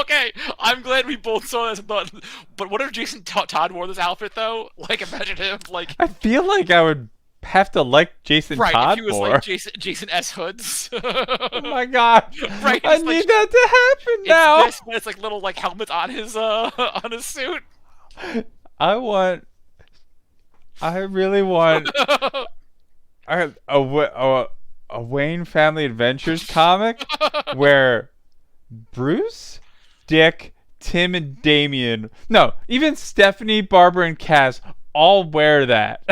Okay, I'm glad we both saw this. But what if Jason Todd wore this outfit though? Imagine him I feel like I would have to like Jason Todd if he was more. Jason S. Hoods. Oh my god! Right, I need that to happen now. It's little helmets on his suit. I really want a Wayne Family Adventures comic where Bruce, Dick, Tim, and Damien, no, even Stephanie, Barbara, and Cass all wear that.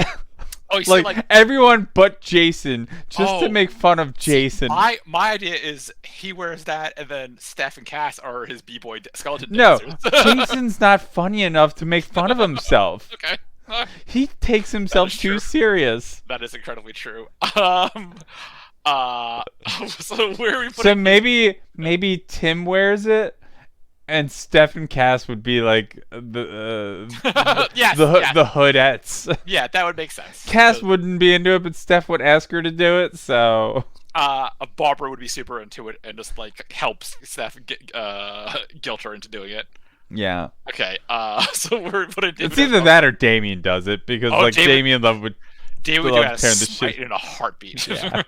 Oh, you see, everyone but Jason, just to make fun of Jason. My idea is he wears that, and then Steph and Cass are his b-boy skeleton No, dancers. Jason's not funny enough to make fun of himself. Okay. He takes himself too serious. That is incredibly true. So where are we putting? So maybe Tim wears it, and Steph and Cass would be the hoodettes. Yeah, that would make sense. Cass wouldn't be into it, but Steph would ask her to do it. So Barbara would be super into it and just helps Steph guilt her into doing it. Yeah. Okay. So we're putting. It's either that or Damien does it because Damien Love would. David would do it in a heartbeat. Yeah.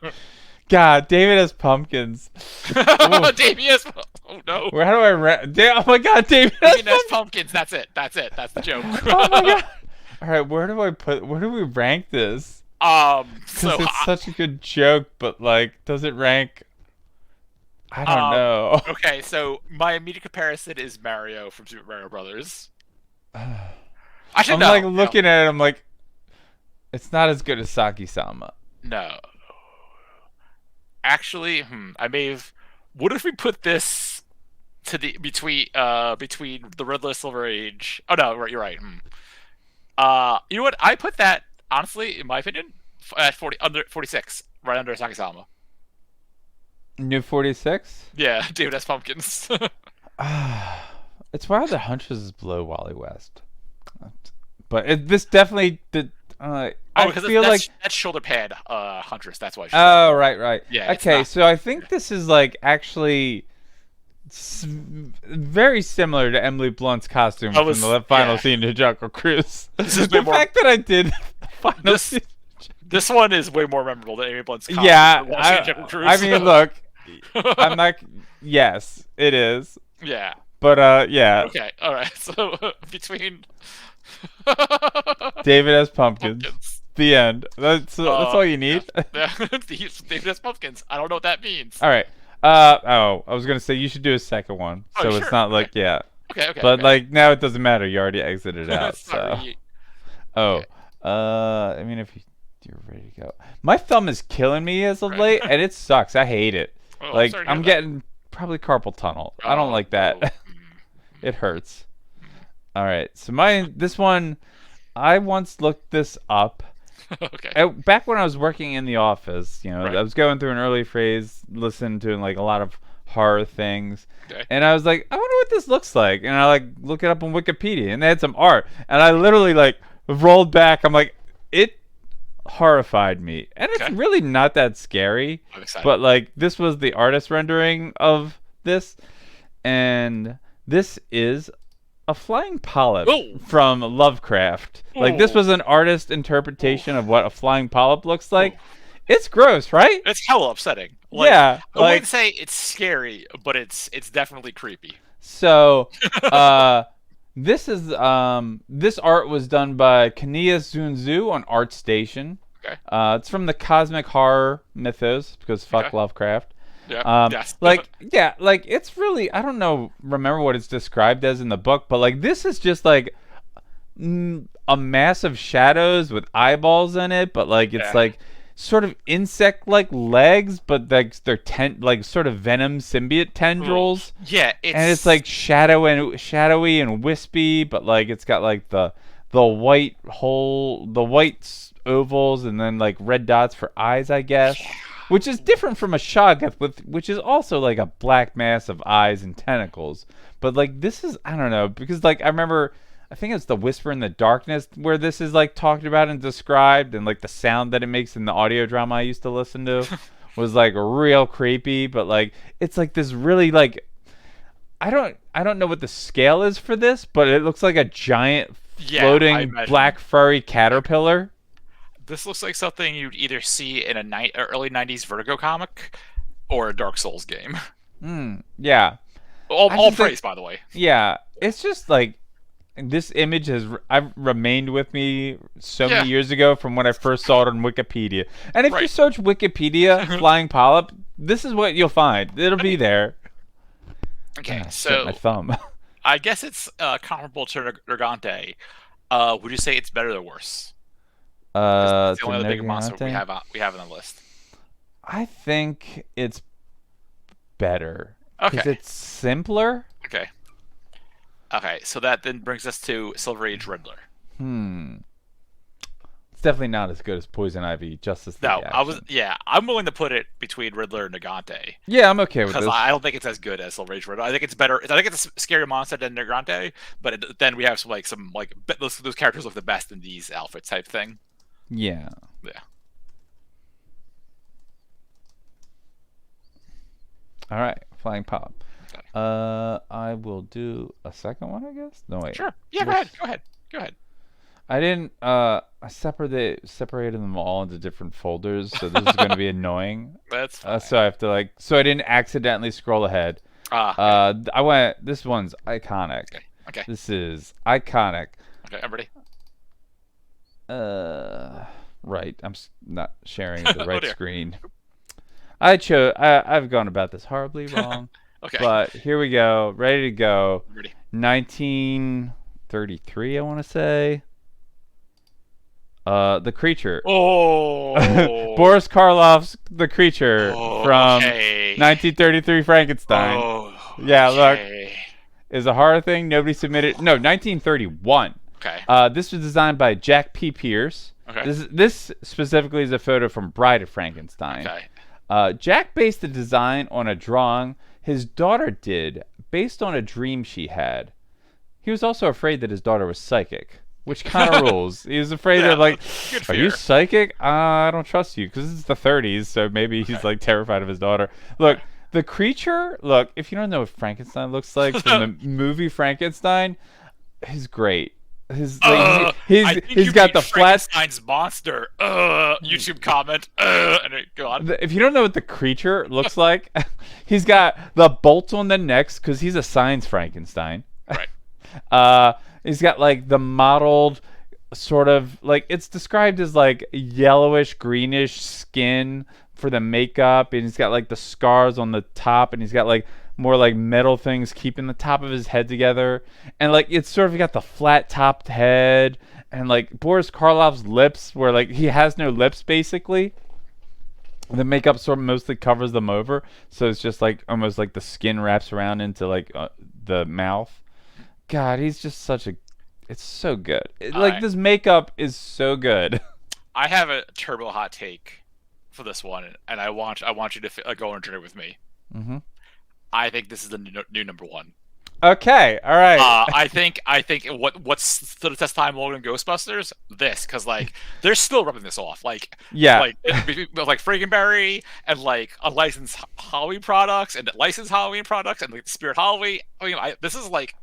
God, David has pumpkins. David has. Oh no. How do I? Oh my God, David has pumpkins. That's it. That's the joke. Oh my God. All right, where do we rank this? So it's such a good joke, but does it rank? I don't know. Okay, so my immediate comparison is Mario from Super Mario Brothers. I'm looking at it. I'm like, it's not as good as Saki-sama. No. Actually, I may have. What if we put this to the between the Red Lotus Silver Age? Oh no, right, you're right. You know what? I put that honestly, in my opinion, at 46, right under Saki-sama. New 46? Yeah, David S. Pumpkins. It's wild that Huntress is below Wally West, but this definitely did. I feel that's shoulder pad Huntress. That's why. Oh, right. Yeah. Okay, so I think this is actually very similar to Emily Blunt's costume from the final scene of Jungle Cruise. The fact that I did final scene. This one is way more memorable than Emily Blunt's costume. Yeah, I mean, look, I'm not. Yes, it is. Yeah. But yeah. Okay. All right. So between. David S. Pumpkins. The end. That's all you need. Yeah. David S. Pumpkins. I don't know what that means. All right. I was gonna say you should do a second one, so sure. It's not Okay. But now it doesn't matter. You already exited out. So. Okay. I mean, if you're ready to go, my thumb is killing me as of late, and it sucks. I hate it. Oh, I'm getting probably carpal tunnel. I don't like that. It hurts. All right, so this one, I once looked this up. Okay. Back when I was working in the office, I was going through an early phase, listening to a lot of horror things. Okay. And I was like, I wonder what this looks like. And I like look it up on Wikipedia, and they had some art. And I literally like rolled back. I'm like, it horrified me. And it's Okay. really not that scary. I'm excited. But like this was the artist rendering of this, and this is a flying polyp Ooh. from Lovecraft. Like this Ooh. was an artist interpretation of what a flying polyp looks like. Ooh. It's gross, right? It's hella upsetting. Like, Yeah, I like wouldn't say it's scary, but it's definitely creepy. so. This is this art was done by Kania Zunzu on ArtStation. Okay. It's from the Cosmic Horror Mythos because fuck Okay. Lovecraft. Yeah. Yes. Like yeah, like it's really I don't know remember what it's described as in the book, but like this is just like a mass of shadows with eyeballs in it, but like it's Yeah. like sort of insect-like legs, but like they're like sort of venom symbiote tendrils. Yeah. And it's like shadowy and wispy, but like it's got like the white ovals, and then like red dots for eyes, I guess. Yeah. Which is different from a shoggoth, which is also like a black mass of eyes and tentacles. But like this is I don't know because like I think it's the Whisper in the Darkness where this is like talked about and described, and like the sound that it makes in the audio drama I used to listen to was like real creepy. But like it's like this really like I don't know what the scale is for this, but it looks like a giant Yeah, I floating imagine. black furry caterpillar. This looks like something you'd either see in a early '90s Vertigo comic or a Dark Souls game. Yeah. All just think- praise, by the way. Yeah, it's just like this image has I've remained with me so many years ago from when I first saw it on Wikipedia. And if you Right. search Wikipedia flying polyp, this is what you'll find. It'll be there. Okay, Shit, so my thumb. I guess it's comparable to Nergante. Would you say it's better or worse? It's the only other big monster Nergigante? we have on the list. I think it's better because Okay. it's simpler. Okay. Okay, so that then brings us to Silver Age Riddler. It's definitely not as good as Poison Ivy, Justice League No, Action. I'm willing to put it between Riddler and Negante Yeah, I'm okay with because this. I don't think it's as good as Silver Age Riddler. I think it's better. I think it's a scarier monster than Negante, but then we have some those characters look the best in these outfits type thing. Yeah. Yeah. All right, Flying Pop. Okay. I will do a second one, I guess. No wait. Sure. Yeah. Go ahead. I didn't. I separated them all into different folders, so this is going to be annoying. That's fine. So I have to so I didn't accidentally scroll ahead. I went. This one's iconic. Okay. This is iconic. Okay. I'm ready. Right. I'm not sharing the right dear. screen. I've gone about this horribly wrong. Okay. But here we go. Ready to go. I'm ready. 1933, I want to say. The Creature. Oh. Boris Karloff's The Creature from okay. 1933 Frankenstein. Oh, Yeah, look. okay. Is a horror thing. Nobody submitted. No, 1931. Okay. This was designed by Jack P. Pierce. Okay. This specifically is a photo from Bride of Frankenstein. Okay. Jack based the design on a drawing his daughter did based on a dream she had. He was also afraid that his daughter was psychic, which kind of rules. He was afraid that, like, good are you fear. psychic? I don't trust you, because it's the 30s, so maybe he's, like, terrified of his daughter. Look, the Creature, look, if you don't know what Frankenstein looks like from the movie Frankenstein, he's great. He's I think he's you got mean the flat. Frankenstein's monster. YouTube comment. And go on. If you don't know what the Creature looks like, he's got the bolt on the necks because he's a science Frankenstein. Right. He's got like the mottled sort of like it's described as like yellowish greenish skin for the makeup, and he's got like the scars on the top, and he's got like more like metal things keeping the top of his head together, and like it's sort of got the flat topped head, and like Boris Karloff's lips where like he has no lips basically. The makeup sort of mostly covers them over, so it's just like almost like the skin wraps around into like the mouth. God, he's just such a it's so good. Like this makeup is so good. I have a turbo hot take for this one, and I want you to go on a journey with me. Mm-hmm. I think this is the new number one. Okay, all right. I think what's stood the test of time longer than Ghostbusters? This, because like they're still rubbing this off, like like Frankenberry and like unlicensed Halloween products and licensed Halloween products and like Spirit Halloween. I mean, this is like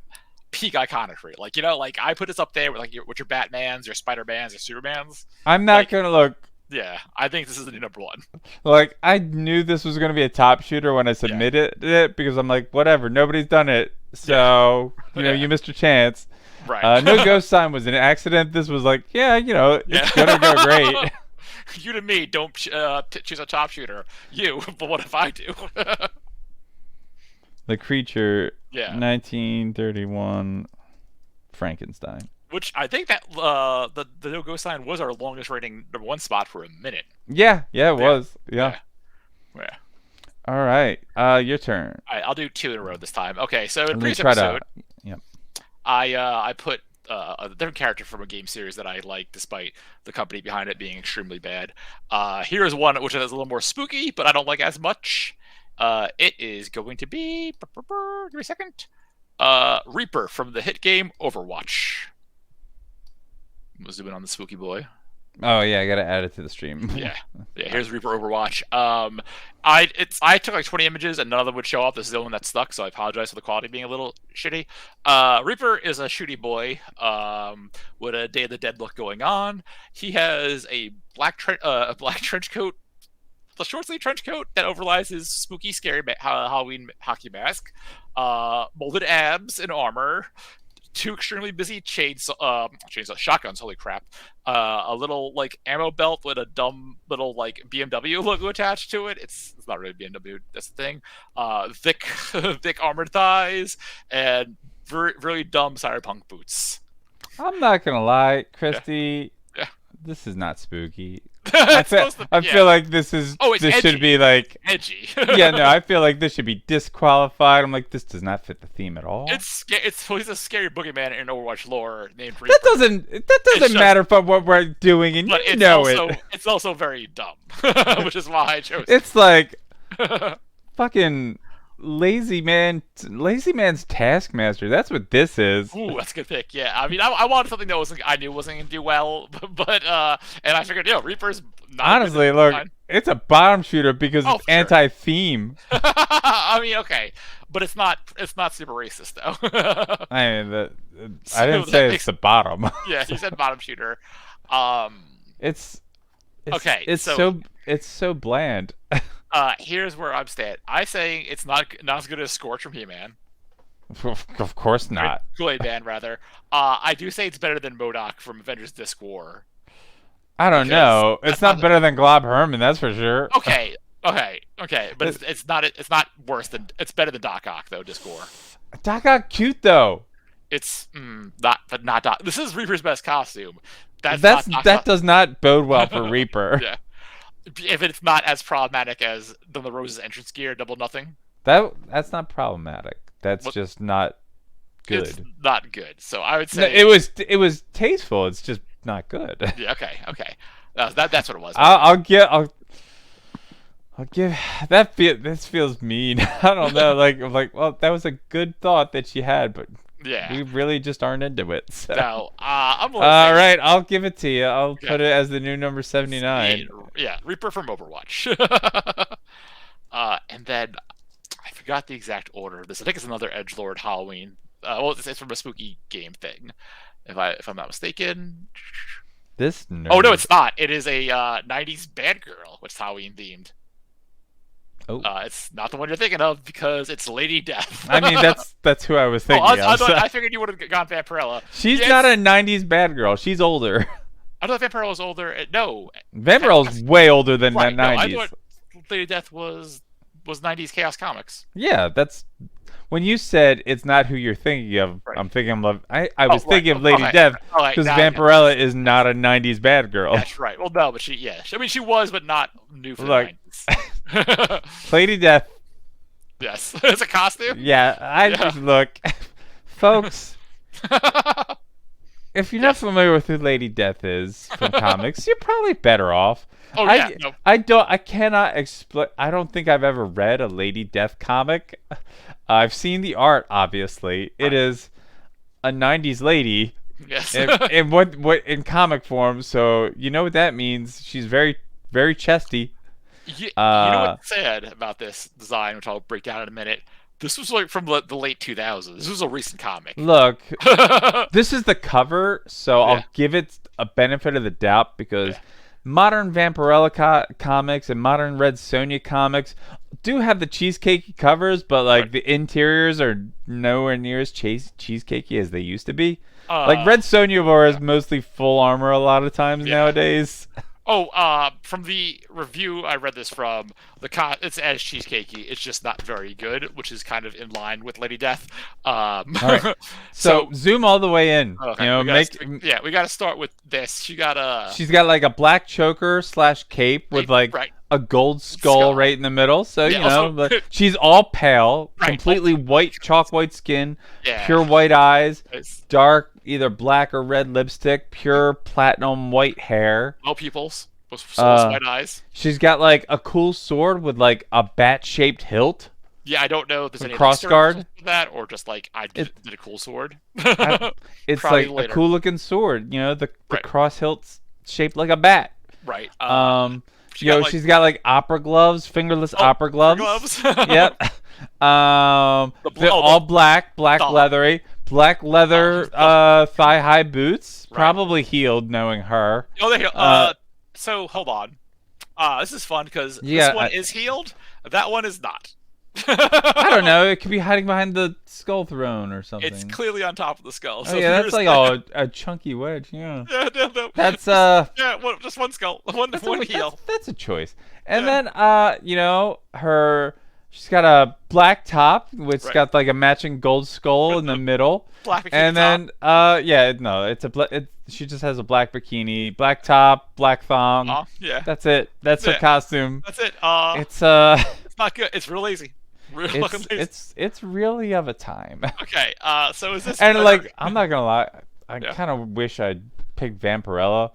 peak iconography. Like like I put this up there with like with your Batmans, your Spider-Mans, your Supermans. I'm not gonna look. Yeah, I think this is the new number one. Like, I knew this was going to be a top shooter when I submitted it because I'm like, whatever, nobody's done it. So, you missed your chance. Right. No Ghost Sign was an accident. This was like, it's going to go great. You to me, don't choose a top shooter. You, but what if I do? The Creature, 1931, Frankenstein. Which I think that the No Ghost Sign was our longest rating number one spot for a minute. Yeah, it was. Yeah. All right, your turn. All right, I'll do 2 in a row this time. Okay, so in previous episode, I put a different character from a game series that I like, despite the company behind it being extremely bad. Here's one which is a little more spooky, but I don't like as much. It is going to be give me a second. Reaper from the hit game Overwatch. We'll zoom in on the spooky boy. Oh yeah, I gotta add it to the stream. yeah. Here's Reaper Overwatch. I took like 20 images and none of them would show up. This is the one that stuck, so I apologize for the quality being a little shitty. Reaper is a shooty boy with a Day of the Dead look going on. He has a black trench coat, the short sleeve trench coat that overlies his spooky, scary Halloween hockey mask. Molded abs and armor. 2 extremely busy chainsaw shotguns. Holy crap! A little like ammo belt with a dumb little like BMW logo attached to it. It's not really BMW. That's the thing. Thick armored thighs and really dumb cyberpunk boots. I'm not gonna lie, Christy. Yeah. This is not spooky. I feel like this should be like edgy. I feel like this should be disqualified. I'm like, this does not fit the theme at all. He's a scary boogeyman in Overwatch lore named Reaper. That doesn't matter for what we're doing, and but it's also very dumb, which is why I chose. It's like fucking Lazy Man's Taskmaster. That's what this is. Ooh, that's a good pick. Yeah, I mean, I wanted something that I knew wasn't gonna do well, but and I figured, Reaper's not honestly, look, it's a bottom shooter because it's anti-theme. I mean, okay, but it's not super racist though. I mean, I didn't say it's the bottom. Yeah, you said bottom shooter. It's okay. It's so bland. Here's where I'm staying. I'm saying it's not as good as Scorch from He-Man. Of course not. Kool-Aid Man, rather. I do say it's better than MODOK from Avengers Disc War. I don't know. It's not better than Glob Herman, that's for sure. Okay. But it's not worse than. It's better than Doc Ock though. Disc War. Doc Ock cute though. It's not Doc. This is Reaper's best costume. That does not bode well for Reaper. Yeah. If it's not as problematic as the Rose's entrance gear, Double Nothing. That's not problematic. That's just not good. It's not good. So I would say it was tasteful. It's just not good. Yeah. Okay. That's what it was. I'll give that. This feels mean. I don't know. Well, that was a good thought that she had, but we really just aren't into it. So. No, I'm all right. I'll give it to you. I'll put it as the new number 79. Yeah, Reaper from Overwatch. And then I forgot the exact order of this. I think it's another Edgelord Halloween. It's from a spooky game thing, if I'm not mistaken. This nerd. Oh no, it's not. It is a 90s bad girl, which is Halloween themed. Oh. It's not the one you're thinking of because it's Lady Death. I mean, that's who I was thinking of. I figured you would have gone Vampirella. She's not a 90s bad girl. She's older. I thought Vampirella was older. No. Vampirella's way older than that 90s. No, I thought Lady Death was 90s Chaos Comics. Yeah, that's... When you said it's not who you're thinking of, I'm thinking of... I was thinking of Lady Death because Vampirella is not a 90s bad girl. That's right. Well, no, but she was, but not new for the 90s. Lady Death. Yes. It's a costume? Yeah, look, folks, if you're not familiar with who Lady Death is from comics, you're probably better off. Oh yeah, no. I cannot explain. I don't think I've ever read a Lady Death comic. I've seen the art, obviously. It is a '90s lady. Yes. in what in comic form, so you know what that means. She's very, very chesty. You know what's sad about this design, which I'll break down in a minute? This was like from the late 2000s. This was a recent comic. Look, this is the cover, so I'll give it a benefit of the doubt because modern Vampirella comics and modern Red Sonja comics do have the cheesecakey covers, but like the interiors are nowhere near as cheesecakey as they used to be. Like Red Sonja wears mostly full armor a lot of times nowadays. From the review I read this from, it's as cheesecakey. It's just not very good, which is kind of in line with Lady Death. All right. So zoom all the way in. Okay. You know, we got to start with this. She's got like a black choker / cape with like a gold skull right in the middle. So you know, she's all pale, completely white, chalk white skin, pure white eyes, dark either black or red lipstick, pure platinum white hair, no pupils, white eyes. She's got like a cool sword with like a bat-shaped hilt. Yeah, I don't know if there's any cross guard for that or just like I did a cool sword. It's like a cool looking sword. You know, the cross hilt's shaped like a bat. Right. She's got like opera gloves, fingerless opera gloves. Yep. They're all black leathery. Black leather thigh-high boots, probably heeled, knowing her. Oh, they heeled. So, hold on. This is fun, because this one is heeled, that one is not. I don't know, it could be hiding behind the skull throne or something. It's clearly on top of the skull. So that's like a chunky wedge, yeah. No. That's, just one skull, one heel. That's a choice. And then, she's got a black top, which got like a matching gold skull in the middle. Black bikini and then, top. she just has a black bikini, black top, black thong. That's it. That's her costume. That's it. It's not good. It's real lazy. It's really of a time. Okay. So is this? And like, I'm not gonna lie, I kind of wish I'd picked Vampirella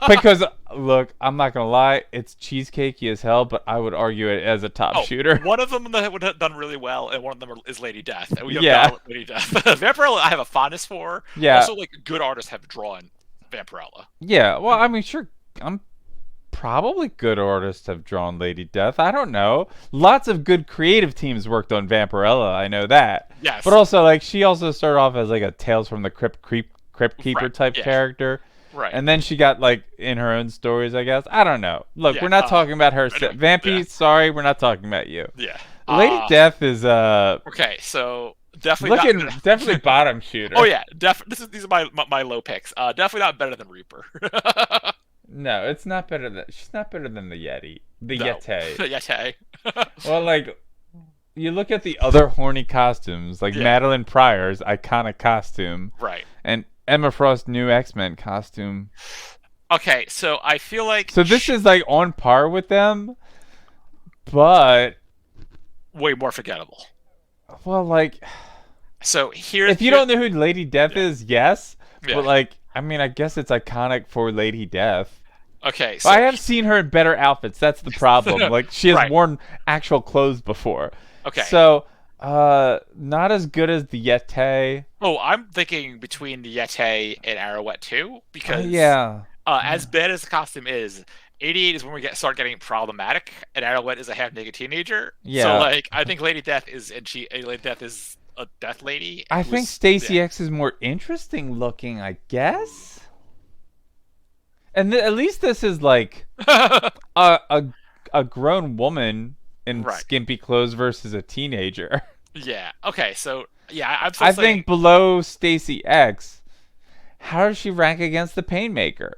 because look, I'm not gonna lie, it's cheesecakey as hell, but I would argue it as a top shooter. One of them that would have done really well, and one of them is Lady Death. And we have Lady Death. Vampirella, I have a fondness for. Yeah. Also, like good artists have drawn Vampirella. Yeah. Well, I mean, sure, I'm probably good artists have drawn Lady Death. I don't know. Lots of good creative teams worked on Vampirella. I know that. Yes. But also, like, she also started off as like a Tales from the Crypt Keeper type character. Right. And then she got like in her own stories, I guess. I don't know. Look, we're not talking about her. Vampy, sorry, we're not talk about you. Yeah. Lady Death is okay, so definitely definitely bottom shooter. Oh yeah, these are my low picks. Definitely not better than Reaper. No, it's not better than. She's not better than the Yeti. The Yeti. The Yeti. Well, like, you look at the other horny costumes, like Madeline Pryor's iconic costume, right, and Emma Frost's new X-Men costume. Okay, so I feel like this is like on par with them, but way more forgettable. Well, like, so here's if you don't know who Lady Death is, yes, but like, I mean, I guess it's iconic for Lady Death. Okay, so I have seen her in better outfits. That's the problem. Like, she has worn actual clothes before. Okay. So, not as good as the Yeti. Oh, I'm thinking between the Yeti and Arrowette 2 because as bad as the costume is, 88 is when we start getting problematic, and Arrowette is a half-naked teenager. Yeah. So like, I think Lady Death is a death lady. I think Stacy X is more interesting looking, I guess. And at least this is like a grown woman in skimpy clothes versus a teenager. Yeah. Okay. So yeah, I think below Stacy X, how does she rank against the Painmaker?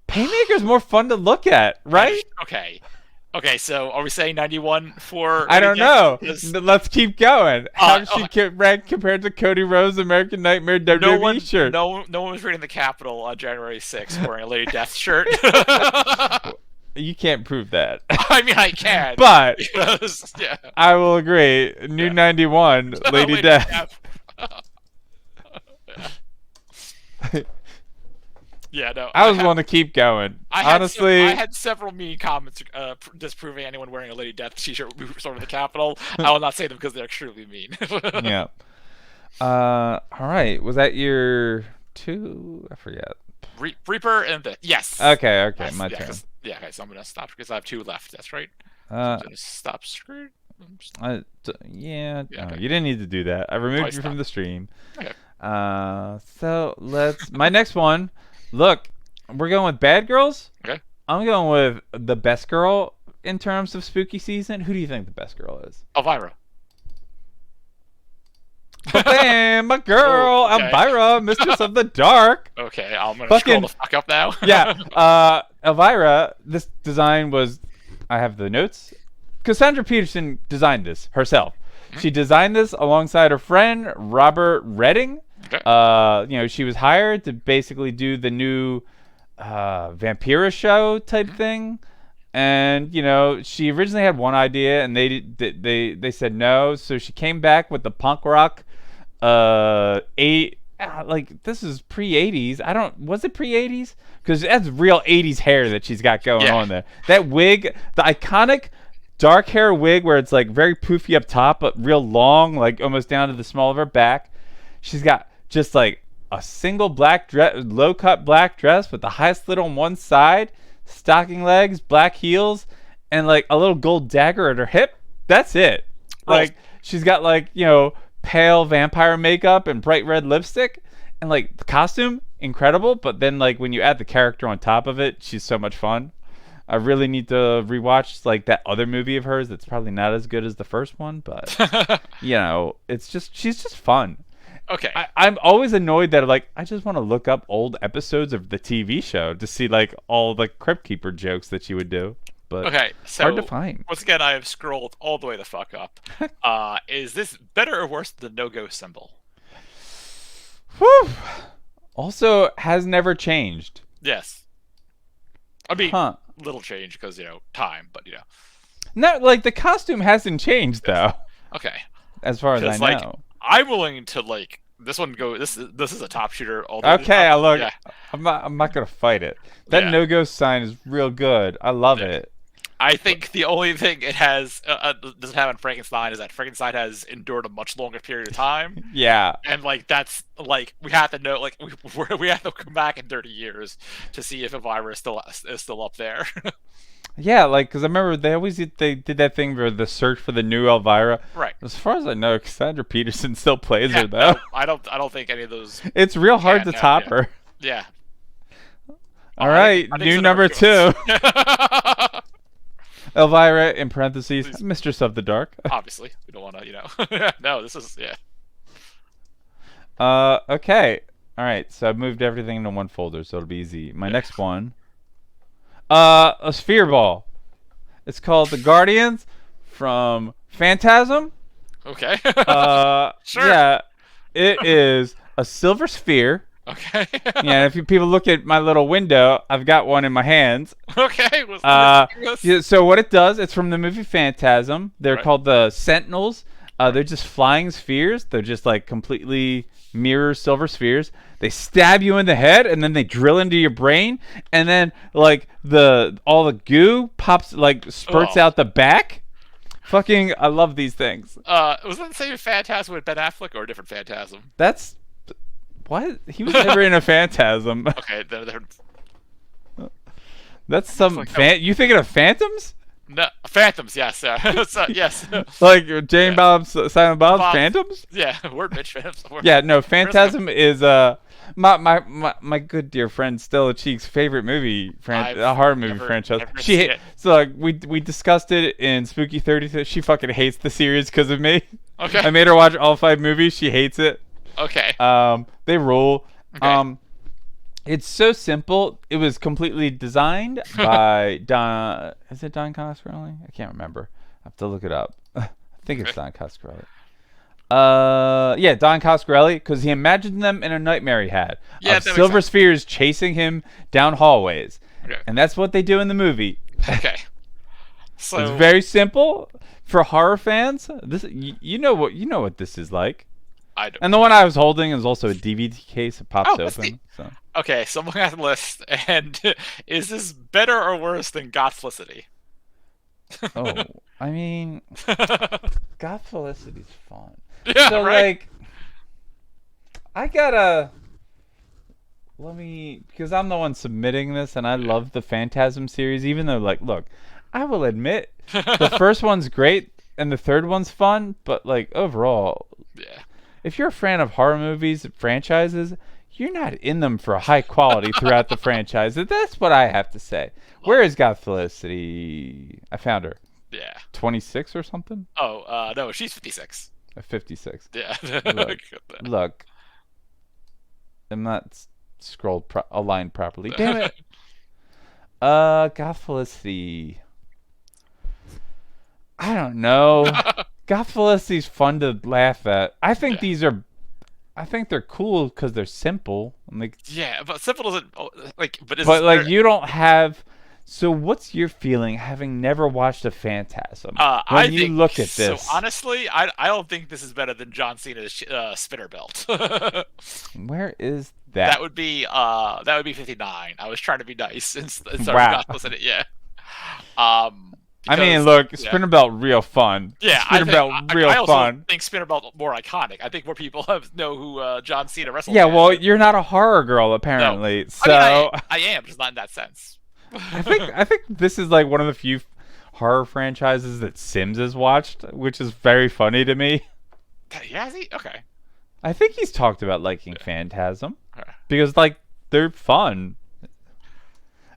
Painmaker's more fun to look at, right? Okay, so are we saying 91 for... I don't know. Let's keep going. How does she rank compared to Cody Rhodes' American Nightmare WWE shirt? No one was reading the Capitol on January 6th wearing a Lady Death shirt. You can't prove that. I mean, I can. But because, yeah. I will agree. New 91, Lady Death. Yeah, no. I was going to keep going. Honestly, I had several mean comments disproving anyone wearing a Lady Death t-shirt over the Capitol. I will not say them because they're extremely mean. Yeah. All right. Was that your 2? I forget. Reaper and the yes. Okay. Yes, My turn. Okay, so I'm gonna stop because I have 2 left. That's right. So Uh, I'm gonna stop screen. No, okay. you didn't need to do that. I removed you stop. from the stream. Okay. So let's. My next one. Look, we're going with bad girls. Okay. I'm going with the best girl in terms of spooky season. Who do you think the best girl is? Elvira. Bam, my girl, Oh, okay. Elvira, Mistress of the Dark. Okay, I'm gonna Fucking- scroll the fuck up now. Yeah. Elvira. This design was. I have the notes. Cassandra Peterson designed this herself. She designed this alongside her friend Robert Redding. Okay. She was hired to basically do the new Vampira show type thing, and she originally had one idea, and they said no, so she came back with the punk rock, this is pre-80s. Was it pre-80s? Because that's real 80s hair that she's got going on there. That wig, the iconic dark hair wig where it's like very poofy up top but real long, like almost down to the small of her back. She's got just like a single black dress, low cut black dress with the high slit on one side, stocking legs, black heels, and like a little gold dagger at her hip. That's it. Like she's got pale vampire makeup and bright red lipstick, and like the costume incredible, but then like when you add the character on top of it, she's so much fun. I really need to rewatch like that other movie of hers that's probably not as good as the first one, but she's just fun. Okay. I'm always annoyed that I just want to look up old episodes of the TV show to see like all the Crypt Keeper jokes that she would do. But okay, so hard to find. Once again, I have scrolled all the way the fuck up. Is this better or worse than the no-go symbol? Whew. Also, has never changed. Yes. I mean, little change because time, but No, like the costume hasn't changed though. Okay. As far as I know. I'm willing to this one go. This is a top shooter. Okay, look. Yeah. I'm not gonna fight it. That no-go sign is real good. I love it. I think the only thing it has doesn't have in Frankenstein is that Frankenstein has endured a much longer period of time. Yeah. And that's we have to know we have to come back in 30 years to see if Elvira is still up there. Yeah, because I remember they did that thing for the search for the new Elvira. Right. As far as I know, Cassandra Peterson still plays her though. No, I don't think any of those. It's real hard to top her. Yeah. All right, new number 2. Elvira in parentheses, Please. Mistress of the Dark. Obviously, we don't want to, No, this is Okay. All right, so I've moved everything into one folder, so it'll be easy. My next one. A sphere ball. It's called the Guardians from Phantasm. Okay. Sure. Yeah, it is a silver sphere. Okay. Yeah, if people look at my little window, I've got one in my hands. Okay. So what it does, it's from the movie Phantasm. They're called the Sentinels. They're just flying spheres. They're just like completely mirror silver spheres. They stab you in the head, and then they drill into your brain, and then like all the goo pops spurts out the back. Fucking, I love these things. Was that the same Phantasm with Ben Affleck or a different Phantasm? That's what? He was never in a Phantasm. Okay, That's some you thinking of Phantoms? No, Phantoms, yes. So, yes. Like Jane Bob's Silent Bob's Phantoms? Yeah, word bitch Phantoms. Yeah, no, Phantasm is my good dear friend Stella Cheek's favorite movie, a horror movie franchise. We discussed it in Spooky 30. She fucking hates the series because of me. Okay. I made her watch all 5 movies. She hates it. Okay. They rule. Okay. It's so simple. It was completely designed by Don. Is it Don Coscarelli? I can't remember. I have to look it up. I think it's Don Coscarelli. Yeah, Don Coscarelli, because he imagined them in a nightmare he had of silver spheres chasing him down hallways, and that's what they do in the movie. Okay. It's So very simple for horror fans. This you know what this is like. I don't. And the one I was holding is also a DVD case. It pops Oh, that's open. neat. So Okay, so I'm looking at the list, and is this better or worse than Godfelicity? oh, I mean, God Felicity's fun. Yeah, So right. like, I gotta let me because I'm the one submitting this, and I love the Phantasm series. Even though, like, look, I will admit the first one's great and the third one's fun, but like overall, Yeah. if you're a fan of horror movies franchises, you're not in them for high quality throughout the franchise. That's what I have to say. Where is God Felicity? I found her. Yeah. 26 or something? Oh, no, she's 56. 56. Yeah. Look, look. I'm not scrolled aligned properly. Damn it. God Felicity. I don't know. God Felicity's fun to laugh at. I think they're cool because they're simple. Like, Yeah, but simple doesn't like. But but like you don't have. So what's your feeling having never watched a Phantasm I when you think, look at so this? honestly, I don't think this is better than John Cena's spinner belt. Where is that? That would be 59. I was trying to be nice and sorry, Wow. not listen it. Yeah. I mean, Because, look, yeah. Spinner Belt, real fun. Yeah, Spinner Belt, real I also fun. think Spinner Belt more iconic. I think more people know who John Cena wrestled. Yeah, as. well, you're not a horror girl apparently, so I mean, I am, just not in that sense. I think this is like one of the few horror franchises that Sims has watched, which is very funny to me. Yeah, is he? Okay. I think he's talked about liking Phantasm Okay. because like they're fun.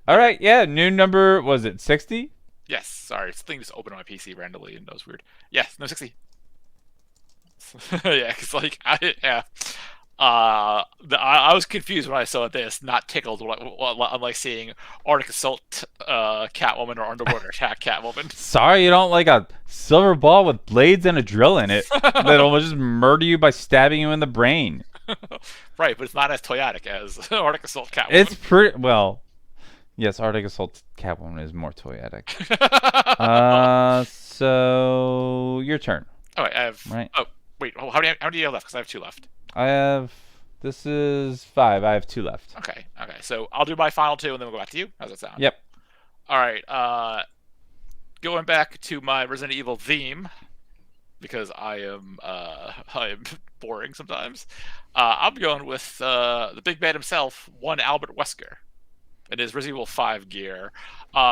All right, yeah, new number was it 60? Yes, sorry, this thing just opened on my PC randomly and that was weird. Yes, no 60. Yeah, because like I was confused when I saw this, not tickled. Unlike seeing Arctic Assault Catwoman or Underwater Attack Catwoman. Sorry, you don't like a silver ball with blades and a drill in it that'll just murder you by stabbing you in the brain. Right, but it's not as toyetic as Arctic Assault Catwoman. It's pretty well. Yes, Arctic Assault Catwoman is more toyetic. So your turn. Oh, wait, I have. Right. Oh, wait. How many do you have left? Because I have 2 left. I have. This is 5. I have 2 left. Okay. Okay. So I'll do my final 2, and then we'll go back to you. How's that sound? Yep. All right. Going back to my Resident Evil theme, because I am boring sometimes. I'm going with the big man himself, one Albert Wesker. In his Resident Evil 5 gear.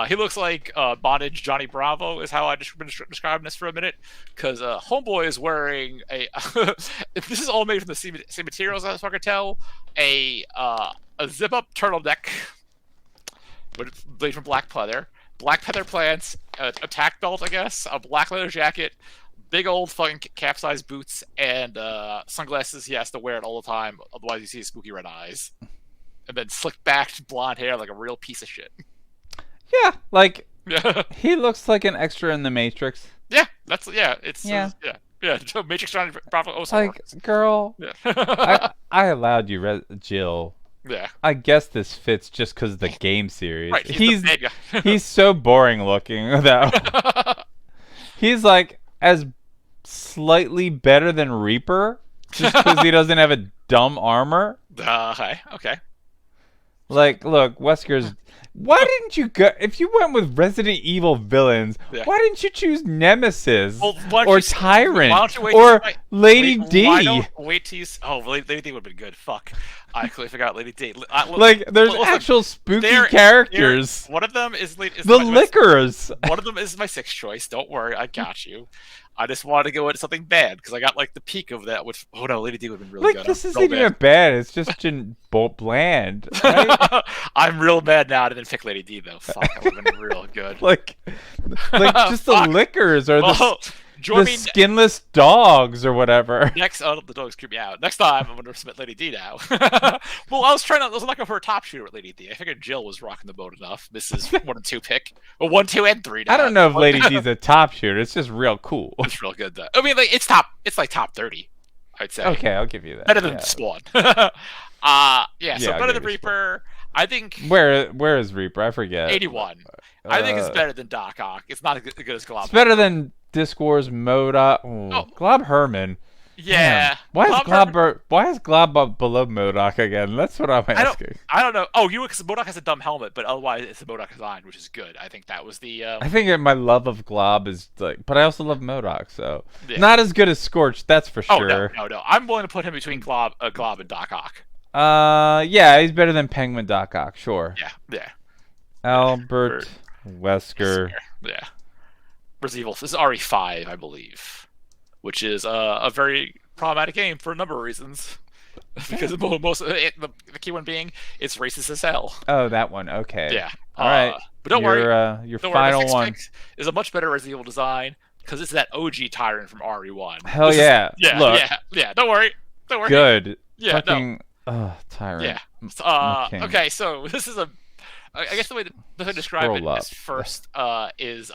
He looks like bondage Johnny Bravo is how I been describing this for a minute. Because Homeboy is wearing a... this is all made from the same materials as I can tell. A zip-up turtleneck made from black pleather. Black feather plants, a tack belt, I guess, a black leather jacket, big old fucking capsized boots, and sunglasses he has to wear it all the time. Otherwise you see his spooky red eyes. And then slick back blonde hair like a real piece of shit. Yeah, like Yeah, he looks like an extra in the Matrix. it's Yeah. Matrix Johnny Bravo. Oh, Like, girl, yeah, I allowed you, Jill. yeah. I guess this fits just because the game series. Right, He's the bad guy. he's so boring looking though. He's like as slightly better than Reaper, just because he doesn't have a dumb armor. Okay. Like, look, Wesker's. Why didn't you go? If you went with Resident Evil villains, Yeah. why didn't you choose Nemesis Well, why don't or you- Tyrant why don't you wait or till Lady D? Why don't wait till you? Oh, Lady D would have been good. Fuck, I completely forgot Lady D. Like, there's listen, actual spooky they're- characters. One of them is The Lickers. One of them is my 6th choice. Don't worry, I got you. I just wanted to go into something bad because I got like the peak of that. Which no, Lady D would have been really Like, good. this I'm isn't real even bad. It's just bland. Right? I'm real mad now. I didn't pick Lady D though. Fuck, that would have been real good. like just the Fuck. Lickers or Well, the join me skinless dogs or whatever. next. Oh, the dogs creep me out. Next time, I'm gonna submit Lady D now. Well, I was looking for a top shooter with Lady D. I figured Jill was rocking the boat enough. This is 1 and 2 pick, or 1, 2, and 3. Now. I don't know if Lady D's a top shooter. It's just real cool. It's real good though. I mean, like it's like top 30. I'd say. Okay, I'll give you that. Better than Yeah. Spawn. So I'll better give than you Reaper. I think Where is Reaper? I forget. 81. I think it's better than Doc Ock. It's not as good as Glob. It's better than Discord's MODOK. Oh. Glob Herman. Yeah. Damn. Why is Glob below MODOK again? That's what I'm asking. I don't know. Oh, because MODOK has a dumb helmet, but otherwise it's a MODOK design, which is good. I think that was the. I think my love of Glob is like, but I also love MODOK, so not as good as Scorch, that's for sure. Oh no. I'm willing to put him between Glob and Doc Ock. Yeah, he's better than Penguin Doc Ock, sure. Yeah. Albert Wesker. Yeah. Resident Evil. This is RE5, I believe, which is a very problematic game for a number of reasons. Because most of it, the key one being it's racist as hell. Oh, that one. Okay. Yeah. All right. But don't worry. Your don't final worry, one is a much better Resident Evil design because it's that OG Tyrant from RE1. Hell yeah. Look. Yeah. Don't worry. Good. Yeah. Fucking, Tyrant. Yeah. Okay. So this is I guess the way to describe it is first is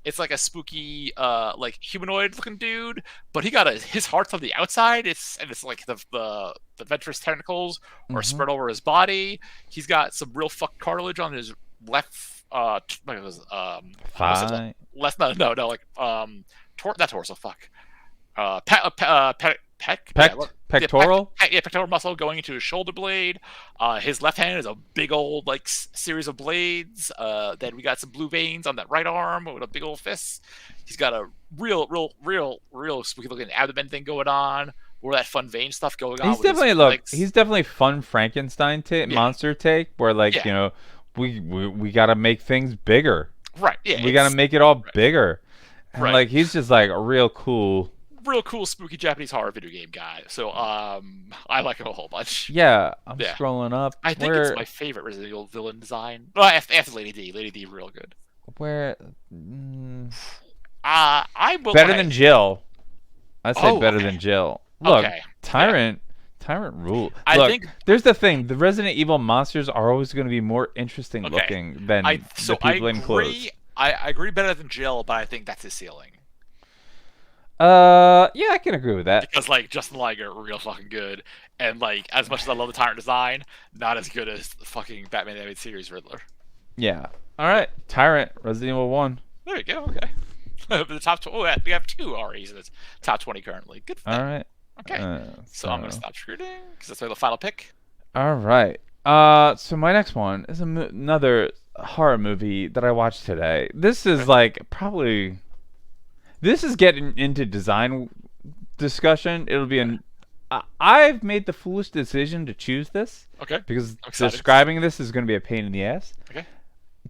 it's like a spooky like humanoid looking dude, but he got his heart's on the outside. It's like the ventral tentacles are spread over his body. He's got some real fucked cartilage on his left thigh. Not torso. Fuck. Pectoral? Pectoral muscle going into his shoulder blade. His left hand is a big old series of blades. Then we got some blue veins on that right arm with a big old fist. He's got a real spooky looking abdomen thing going on. Or that fun vein stuff going on. He's definitely fun Frankenstein monster take where you know we got to make things bigger. Right. Yeah. We got to make it all bigger. And he's just like a real cool spooky Japanese horror video game guy. So I like him a whole bunch. Yeah, I'm scrolling up. I think it's my favorite Resident Evil villain design. Well, after Lady D. Lady D real good. Where I will better than Jill. I'd say better than Jill. Look, Tyrant rule. I think there's the thing. The Resident Evil monsters are always going to be more interesting looking than the people in clothes. I agree better than Jill, but I think that's his ceiling. Yeah, I can agree with that. Because Justin Liger, real fucking good, and as much as I love the Tyrant design, not as good as the fucking Batman animated series Riddler. Yeah. All right, Tyrant, Resident Evil 1. There you go. Okay. The top. We have 2 REs in the top 20 currently. Good. For All right. Okay. So I'm gonna stop screwing because that's the final pick. All right. So my next one is another horror movie that I watched today. This is probably. This is getting into design discussion. It'll be I've made the foolish decision to choose this. Okay. Because describing this is going to be a pain in the ass. Okay.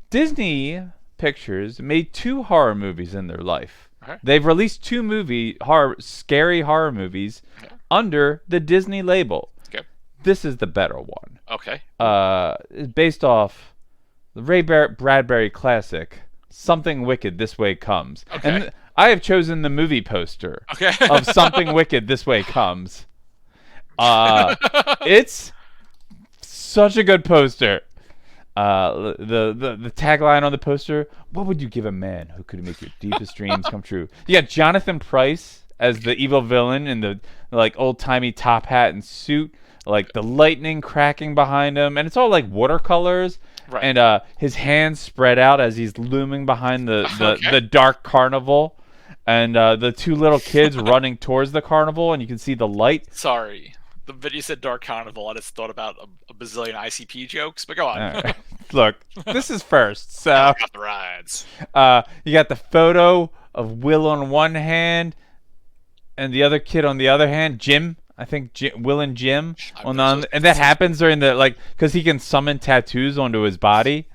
Disney Pictures made 2 horror movies in their life. Okay. They've released 2 scary horror movies under the Disney label. Okay. This is the better one. Okay. Based off the Ray Bradbury classic, Something Wicked This Way Comes. Okay. And I have chosen the movie poster of Something Wicked This Way Comes. It's such a good poster. The tagline on the poster: "What would you give a man who could make your deepest dreams come true?" You got Jonathan Pryce as the evil villain in the old timey top hat and suit, the lightning cracking behind him, and it's all watercolors. Right. And his hands spread out as he's looming behind the dark carnival, and the 2 little kids running towards the carnival, and you can see the light. Sorry. The video said Dark Carnival. I just thought about a bazillion ICP jokes, but go on. Right. Look, this is first. So got the rides. You got the photo of Will on one hand, and the other kid on the other hand. Jim, I think Will and Jim and that happens during the because he can summon tattoos onto his body.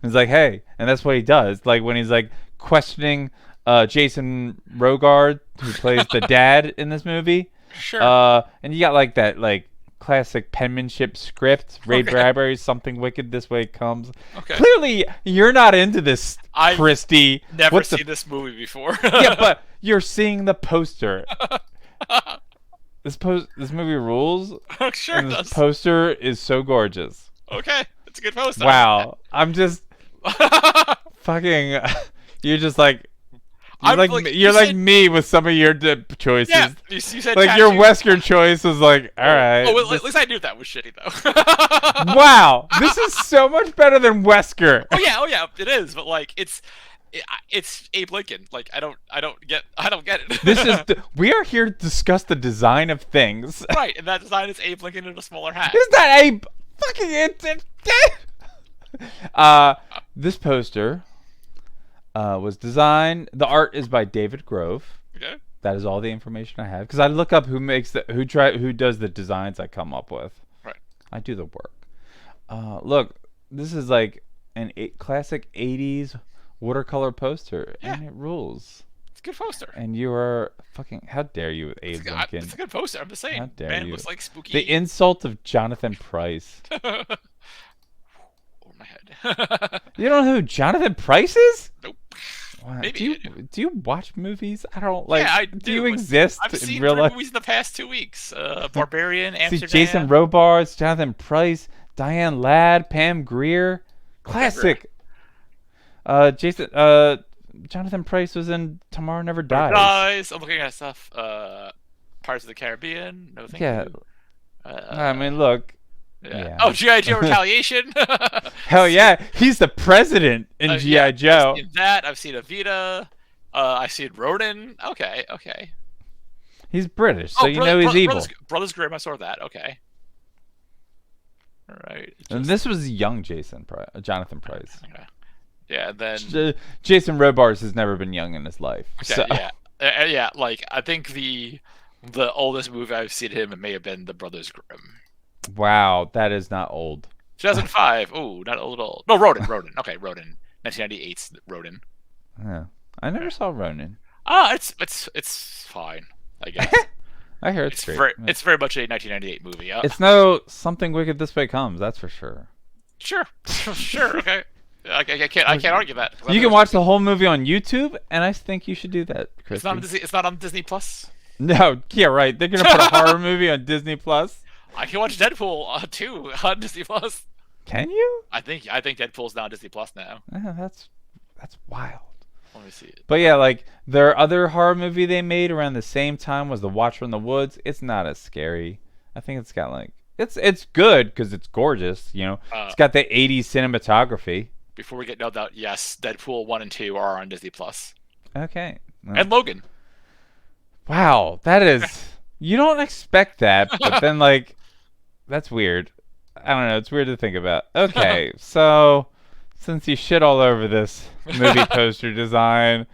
He's hey, and that's what he does. When he's questioning Jason Rogard, who plays the dad in this movie. Sure. And you got that classic penmanship script. Ray Bradbury, Something Wicked This Way Comes. Okay. Clearly, you're not into this, Christy. Never seen this movie before. Yeah, but you're seeing the poster. This movie rules. Sure and it this does. poster is so gorgeous. Okay, it's a good poster. Wow, I'm just fucking. You're just You're like you're like me with some of your choices. Yeah, you said like your Wesker choice was like, all right. Oh, well, at least I knew that was shitty though. Wow, this is so much better than Wesker. Oh yeah, it is. But like, it's Abe Lincoln. Like, I don't get it. This is we are here to discuss the design of things. Right, and that design is Abe Lincoln in a smaller hat. Is that Abe? Fucking it. This poster was designed. The art is by David Grove. Okay. That is all the information I have because I look up who does the designs I come up with. Right. I do the work. Look, this is like classic '80s watercolor poster, and it rules. It's a good poster. And you are fucking. How dare you with Abe Lincoln? It's a good poster. I'm just saying. How dare Man, you? it looks like spooky. The insult of Jonathan Pryce. Over my head. You don't know who Jonathan Pryce is? Nope. Wow. Maybe do you watch movies? I don't like. Yeah, I do you exist I've in seen real 3 life? movies in the past 2 weeks. Barbarian, Amsterdam. See Jason Robards, Jonathan Pryce, Diane Ladd, Pam Grier. Classic. Jonathan Pryce was in Tomorrow Never Dies. I'm looking at stuff. Pirates of the Caribbean. No, thank you. I mean, look. Yeah. Oh, G.I. Joe Retaliation. Hell yeah, he's the president in G.I. Joe. I've seen that. I've seen Evita. I've seen Ronin. Okay. He's British, so you know he's evil. Brothers Grimm. I saw that. Okay. All right. And this was young Jonathan Pryce. Okay. Yeah. Then Jason Robards has never been young in his life. Okay, so. Yeah. Like, I think the oldest movie I've seen him, it may have been The Brothers Grimm. Wow, that is not old. 2005. Ooh, not old. No, Ronin. Okay, Ronin. 1998's Ronin. Yeah, I never saw Ronin. It's fine, I guess. I hear it's great. It's very much a 1998 movie. It's no Something Wicked This Way Comes, that's for sure. Sure. Okay. I can't argue that. You can watch the whole movie on YouTube, and I think you should do that, Christy. It's not on Disney Plus. No, yeah, right. They're gonna put a horror movie on Disney Plus. I can watch Deadpool too on Disney Plus. Can you? I think Deadpool's now on Disney Plus now. Yeah, that's wild. Let me see it. But yeah, like their other horror movie they made around the same time was The Watcher in the Woods. It's not as scary. I think it's got like it's good because it's gorgeous. You know, it's got the '80s cinematography. Before we get nailed out, yes, Deadpool 1 and 2 are on Disney Plus. Okay. And Logan. Wow, that is. You don't expect that, but then like. That's weird. I don't know. It's weird to think about. Okay, so since you shit all over this movie poster design,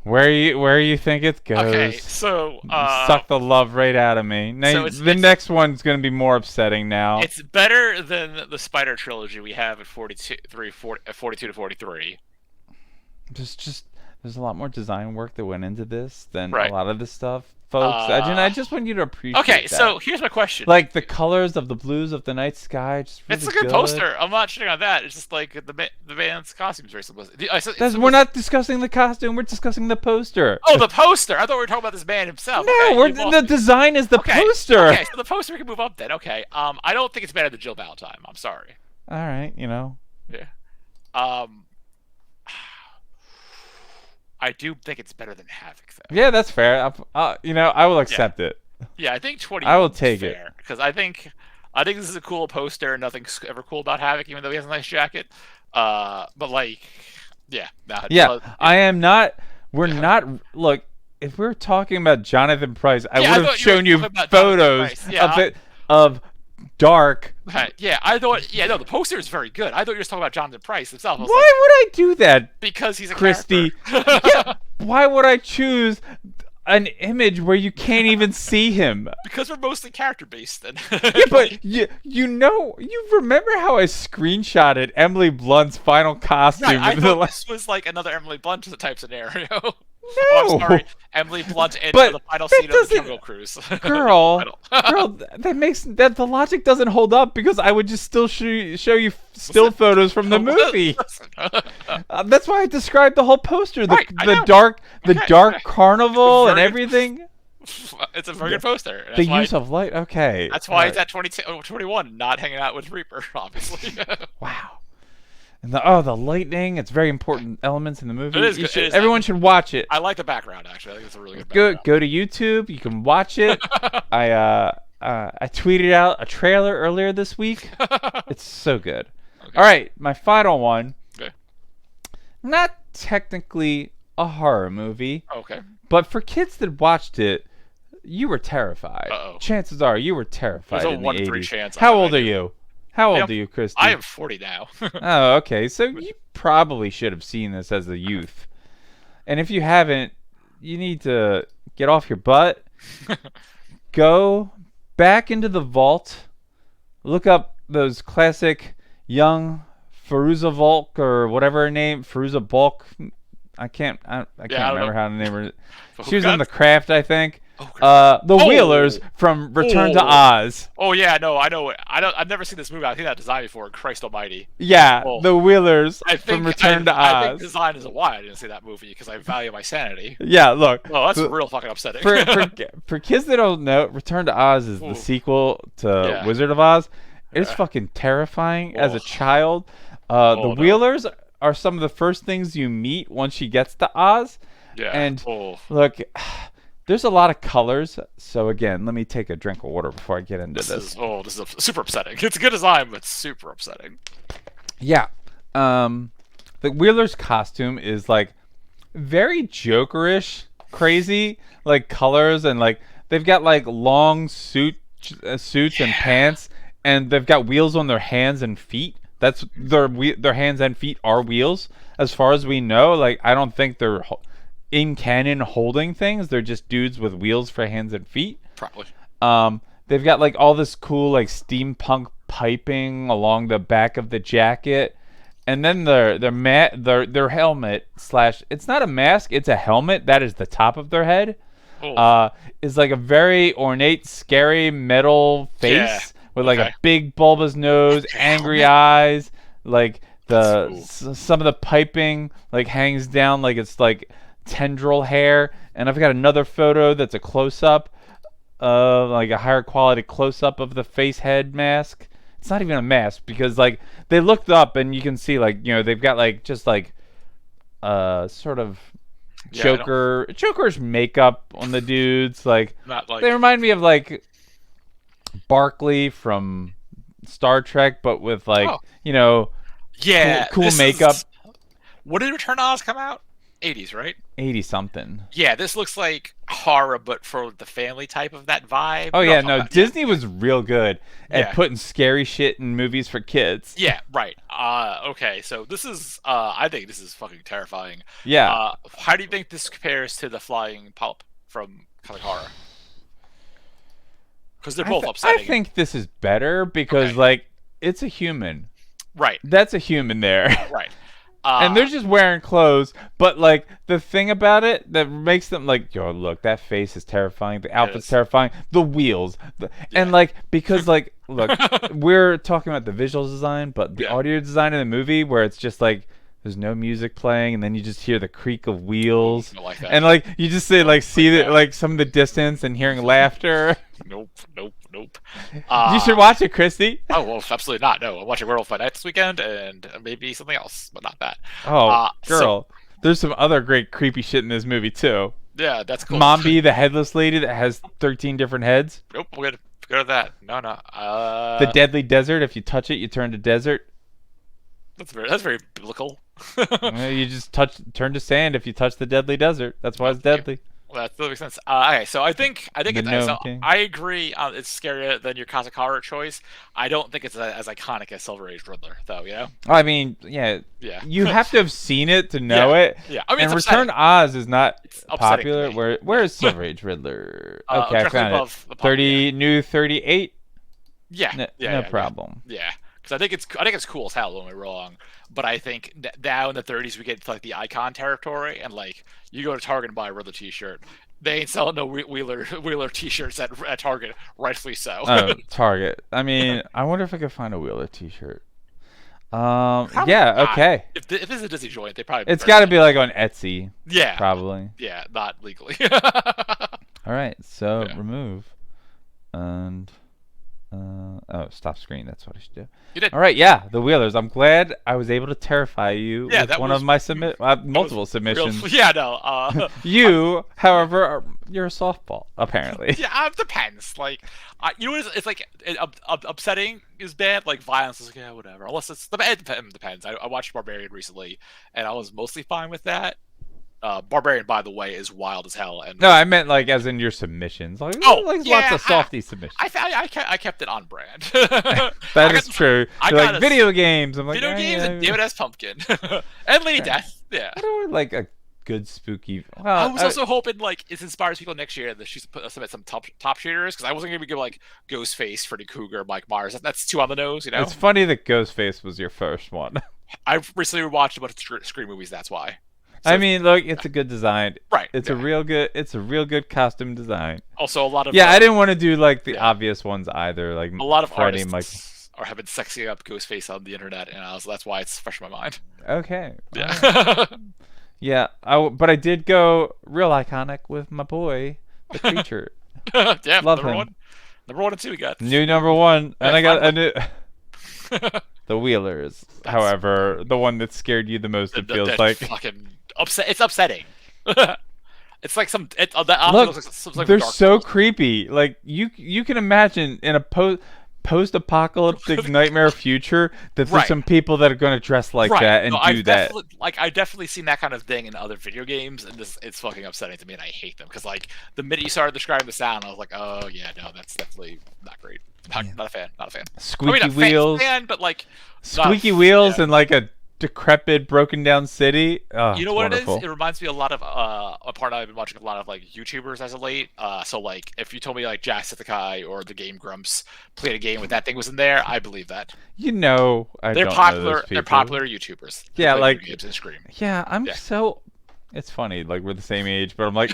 where you think it goes? Okay, so suck the love right out of me. Now, the next one's gonna be more upsetting now. It's better than the Spider trilogy we have at 42 to 43. There's a lot more design work that went into this than right. a lot of this stuff. Folks, I just want you to appreciate Okay, that. So here's my question. Like the colors of the blues of the night sky, just really it's a good poster. I'm not shitting on that. It's just like the band's costume is very simplistic. We're not discussing the costume. We're discussing the poster. Oh, the poster! I thought we were talking about this band himself. No, okay, the design is the poster. Okay, so the poster we can move up then. Okay. I don't think it's better than Jill Valentine. I'm sorry. All right, you know. Yeah. I do think it's better than Havoc, though. Yeah, that's fair. I will accept it. Yeah, I think 20. I will take it because I think this is a cool poster. Nothing's ever cool about Havoc, even though he has a nice jacket. But like, yeah. I am not. We're not. Look, if we're talking about Jonathan Pryce, I would have shown you photos of Dark. Yeah, I thought. Yeah, no, the poster is very good. I thought you were just talking about Jonathan Pryce himself. Why would I do that? Because he's a Christie. Yeah, why would I choose an image where you can't even see him? Because we're mostly character based. Then. Yeah, but you remember how I screenshotted Emily Blunt's final costume? Right, I thought this was like another Emily Blunt type scenario. No, I'm sorry, Emily Blunt in the final scene of the Jungle Cruise. girl, that the logic doesn't hold up because I would just still show you still photos from the movie. That's why I described the whole poster, the dark carnival and everything. It's a very good poster. The use of light, okay. That's why it's at 21, not hanging out with Reaper, obviously. Wow. And the lightning. It's very important elements in the movie. It is good. It is Everyone should watch it. I like the background, actually. I think it's a really good background. Go to YouTube. You can watch it. I tweeted out a trailer earlier this week. It's so good. Okay. All right, my final one. Okay. Not technically a horror movie, Okay. but for kids that watched it, you were terrified. Uh-oh. Chances are you were terrified. There's a in the 1 in 3 80s. chance. How old are you? How old are you, Christy? I am 40 now. Oh, okay. So you probably should have seen this as a youth. And if you haven't, you need to get off your butt, go back into the vault, look up those classic young Fairuza Balk or whatever her name, Fairuza Balk. I can't remember how to name her. She was in The Craft, I think. The Wheelers from Return to Oz. Oh yeah, no, I know. I've never seen this movie. I've seen that design before. Christ Almighty. Yeah, The Wheelers from Return to Oz. I think design is why I didn't see that movie because I value my sanity. Yeah, look. Oh, that's real fucking upsetting. For kids that don't know, Return to Oz is the sequel to Wizard of Oz. It's fucking terrifying as a child. The Wheelers are some of the first things you meet once she gets to Oz. Yeah. And look, there's a lot of colors. So again, let me take a drink of water before I get into this. This is super upsetting. It's a good design, but super upsetting. Yeah. The Wheeler's costume is like very Jokerish, crazy, like colors, and like they've got like long suits and pants, and they've got wheels on their hands and feet. That's their hands and feet are wheels, as far as we know. Like I don't think they're in canon holding things. They're just dudes with wheels for hands and feet. Probably. They've got like all this cool like steampunk piping along the back of the jacket, and then their helmet slash it's not a mask, it's a helmet that is the top of their head. Is like a very ornate, scary metal face with like a big bulbous nose, angry eyes, like some of the piping like hangs down like it's like tendril hair. And I've got another photo that's a close-up, like a higher quality close-up of the face head mask. It's not even a mask because like they looked up and you can see like they've got like just like sort of Joker's makeup on the dudes. Like they remind me of like Barkley from Star Trek, but with like cool makeup. When did Return to Oz come out? 80s, right? 80 something. Yeah, this looks like horror, but for the family type of that vibe. Oh yeah, no, Disney was real good at putting scary shit in movies for kids. Yeah, right. Okay, so this is, I think this is fucking terrifying. Yeah. How do you think this compares to the flying pulp from Comic Horror? Because they're both upsetting. I think this is better because like it's a human. Right. That's a human there. Right. And they're just wearing clothes, but like the thing about it that makes them like, yo, look, that face is terrifying. The outfit's terrifying. The wheels, and like because like, look, we're talking about the visual design, but the audio design in the movie where it's just like there's no music playing, and then you just hear the creak of wheels, and like you just say like see like some of the distance and hearing laughter. Nope. You should watch it, Christy. Oh, well, absolutely not. No, I'm watching Werewolf by Night this weekend, and maybe something else, but not that. Oh, girl. There's some other great creepy shit in this movie, too. Yeah, that's cool. Mombi, the headless lady that has 13 different heads. Nope, we're going to go to that. No. The Deadly Desert. If you touch it, you turn to desert. That's very biblical. You just turn to sand if you touch the Deadly Desert. That's why it's deadly. Well, that makes sense. Okay, so I think I agree. It's scarier than your classic horror choice. I don't think it's as iconic as Silver Age Riddler, though. I mean, yeah. You have to have seen it to know it. Yeah, I mean, and Return to Oz is not popular. Where is Silver Age Riddler? Okay, I found it. 38. Yeah, no problem. Yeah. Because I think it's cool as hell. Don't get me wrong, but I think now in the 30s we get to like the icon territory, and like you go to Target and buy a Riddler T-shirt, they ain't selling no Wheeler T-shirts at Target, rightfully so. Oh, Target. I mean, I wonder if I could find a Wheeler T-shirt. Yeah, okay. If this is a Disney joint, they probably. It's got to be like on Etsy. Yeah. Probably. Yeah, not legally. All right, so remove, and Stop screen. That's what I should do. You did. All right, yeah, the Wheelers. I'm glad I was able to terrify you Yeah, with that one was- of my multiple submissions. Yeah, no. You, however, you're a softball, apparently. Yeah, it depends. Like, you know, it's like upsetting is bad. Like violence is like, yeah, whatever. Unless it depends. I watched Barbarian recently, and I was mostly fine with that. Barbarian, by the way, is wild as hell. And No, I meant like as in your submissions. Like, lots of softy submissions. I kept it on brand. That is true. I You're got like video games. I'm like video games yeah, and David S. Pumpkin and Lady Death. Yeah. I don't like a good spooky. Well, I was also hoping like it inspires people next year that she's put submit some top shooters because I wasn't gonna give like Ghostface, Freddy Krueger, Mike Myers. That's too on the nose, you know. It's funny that Ghostface was your first one. I've recently watched a bunch of Scream movies. That's why. So, I mean, look, it's a good design. Right. It's a real good costume design. Also, a lot of I didn't want to do like the obvious ones either. Like a lot of Freddy, artists have been sexing up Ghostface on the internet, and that's why it's fresh in my mind. Okay. Yeah. Yeah. But I did go real iconic with my boy, the creature. Yeah. Love number him. one. Number 1 and 2 we got. New number one, and Yeah, I got a new. The Wheelers, however, the one that scared you the most. It feels like fucking upset. It's upsetting. It's like some. Look, looks like they're Dark so Souls. creepy. Like you can imagine in a post-apocalyptic nightmare future that there's Right. some people that are going to dress like Right. that and No, do that. I've definitely seen that kind of thing in other video games, and it's fucking upsetting to me, and I hate them because like the minute you started describing the sound, I was like, oh yeah, no, that's definitely not great. Not a fan. Not a fan. Squeaky I mean, wheels, fan, but like squeaky wheels, and like a decrepit, broken down city. Oh, you know it's what wonderful. it is? It reminds me a lot of a part I've been watching a lot of like YouTubers as of late. So like if you told me like Jacksepticeye or the Game Grumps played a game with that thing was in there, I believe that. You know, They're don't popular. Know those They're people. popular YouTubers. Yeah, They play like- video games and Scream. Yeah, I'm Yeah. so. It's funny, like we're the same age, but I'm like,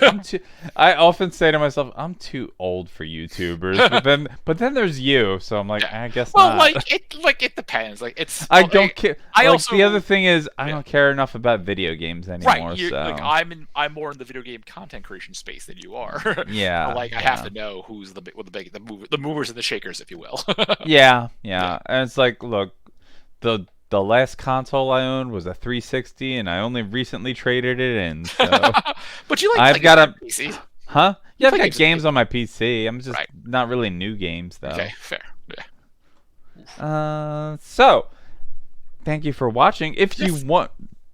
I often say to myself, I'm too old for YouTubers, but then there's you, so I'm like, Yeah. I guess Well, not. it depends. Like it's. I don't care. I like, also the other thing is I Yeah. don't care enough about video games anymore. Right, So like I'm more in the video game content creation space than you are. yeah, Like I have to know who's the movers and the shakers, if you will. yeah, and it's like, look, the last console I owned was a 360, and I only recently traded it in. So But you like I've playing got a games on PC. huh? Yeah, I've play got games on games on my PC. I'm just Right. not really new games though. Okay, fair. Yeah. So thank you for watching. If you Yes. want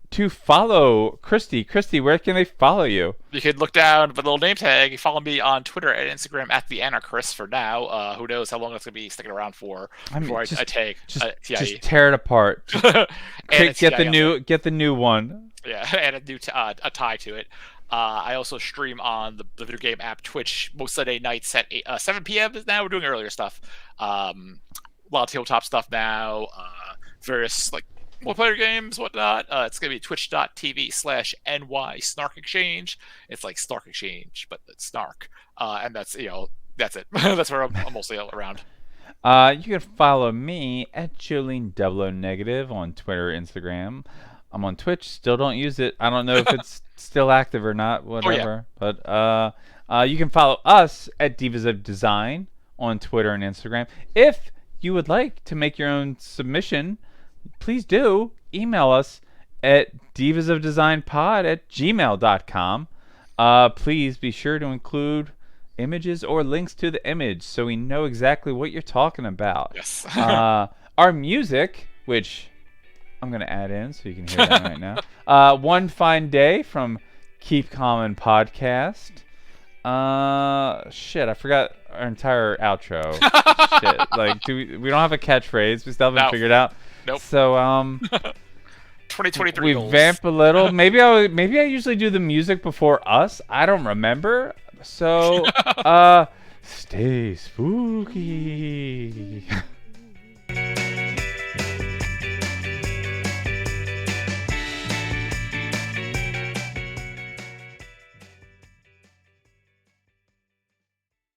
to follow Christy, where can they follow you? You can look down the little name tag. You follow me on Twitter and Instagram at the Anarchist for now. Who knows how long it's gonna be sticking around for I mean, before just- I tag TIE. Just tear it apart. Just And it's get the TIE new one. Yeah, and a new a tie to it. I also stream on the video game app Twitch most Sunday nights at 7 p.m. Now we're doing earlier stuff. A lot of tabletop stuff now. Various like multiplayer games, whatnot. It's gonna be twitch.tv/NY Snark Exchange. It's like Snark Exchange, but it's Snark. And that's that's it. That's where I'm mostly around. You can follow me at Jolene00negative on Twitter, Instagram. I'm on Twitch. Still don't use it. I don't know if it's still active or not. Whatever. But you can follow us at Divas of Design on Twitter and Instagram. If you would like to make your own submission, please do email us at divasofdesignpod@gmail.com. Please be sure to include images or links to the image so we know exactly what you're talking about. Yes. Our music, which I'm going to add in so you can hear that right now. One Fine Day from Keep Common Podcast. Shit, I forgot our entire outro. Shit, like, we don't have a catchphrase. We still haven't No. figured out. Nope. So, 2023 we goals. vamp a little. Maybe I usually do the music before us. I don't remember. So, stay spooky.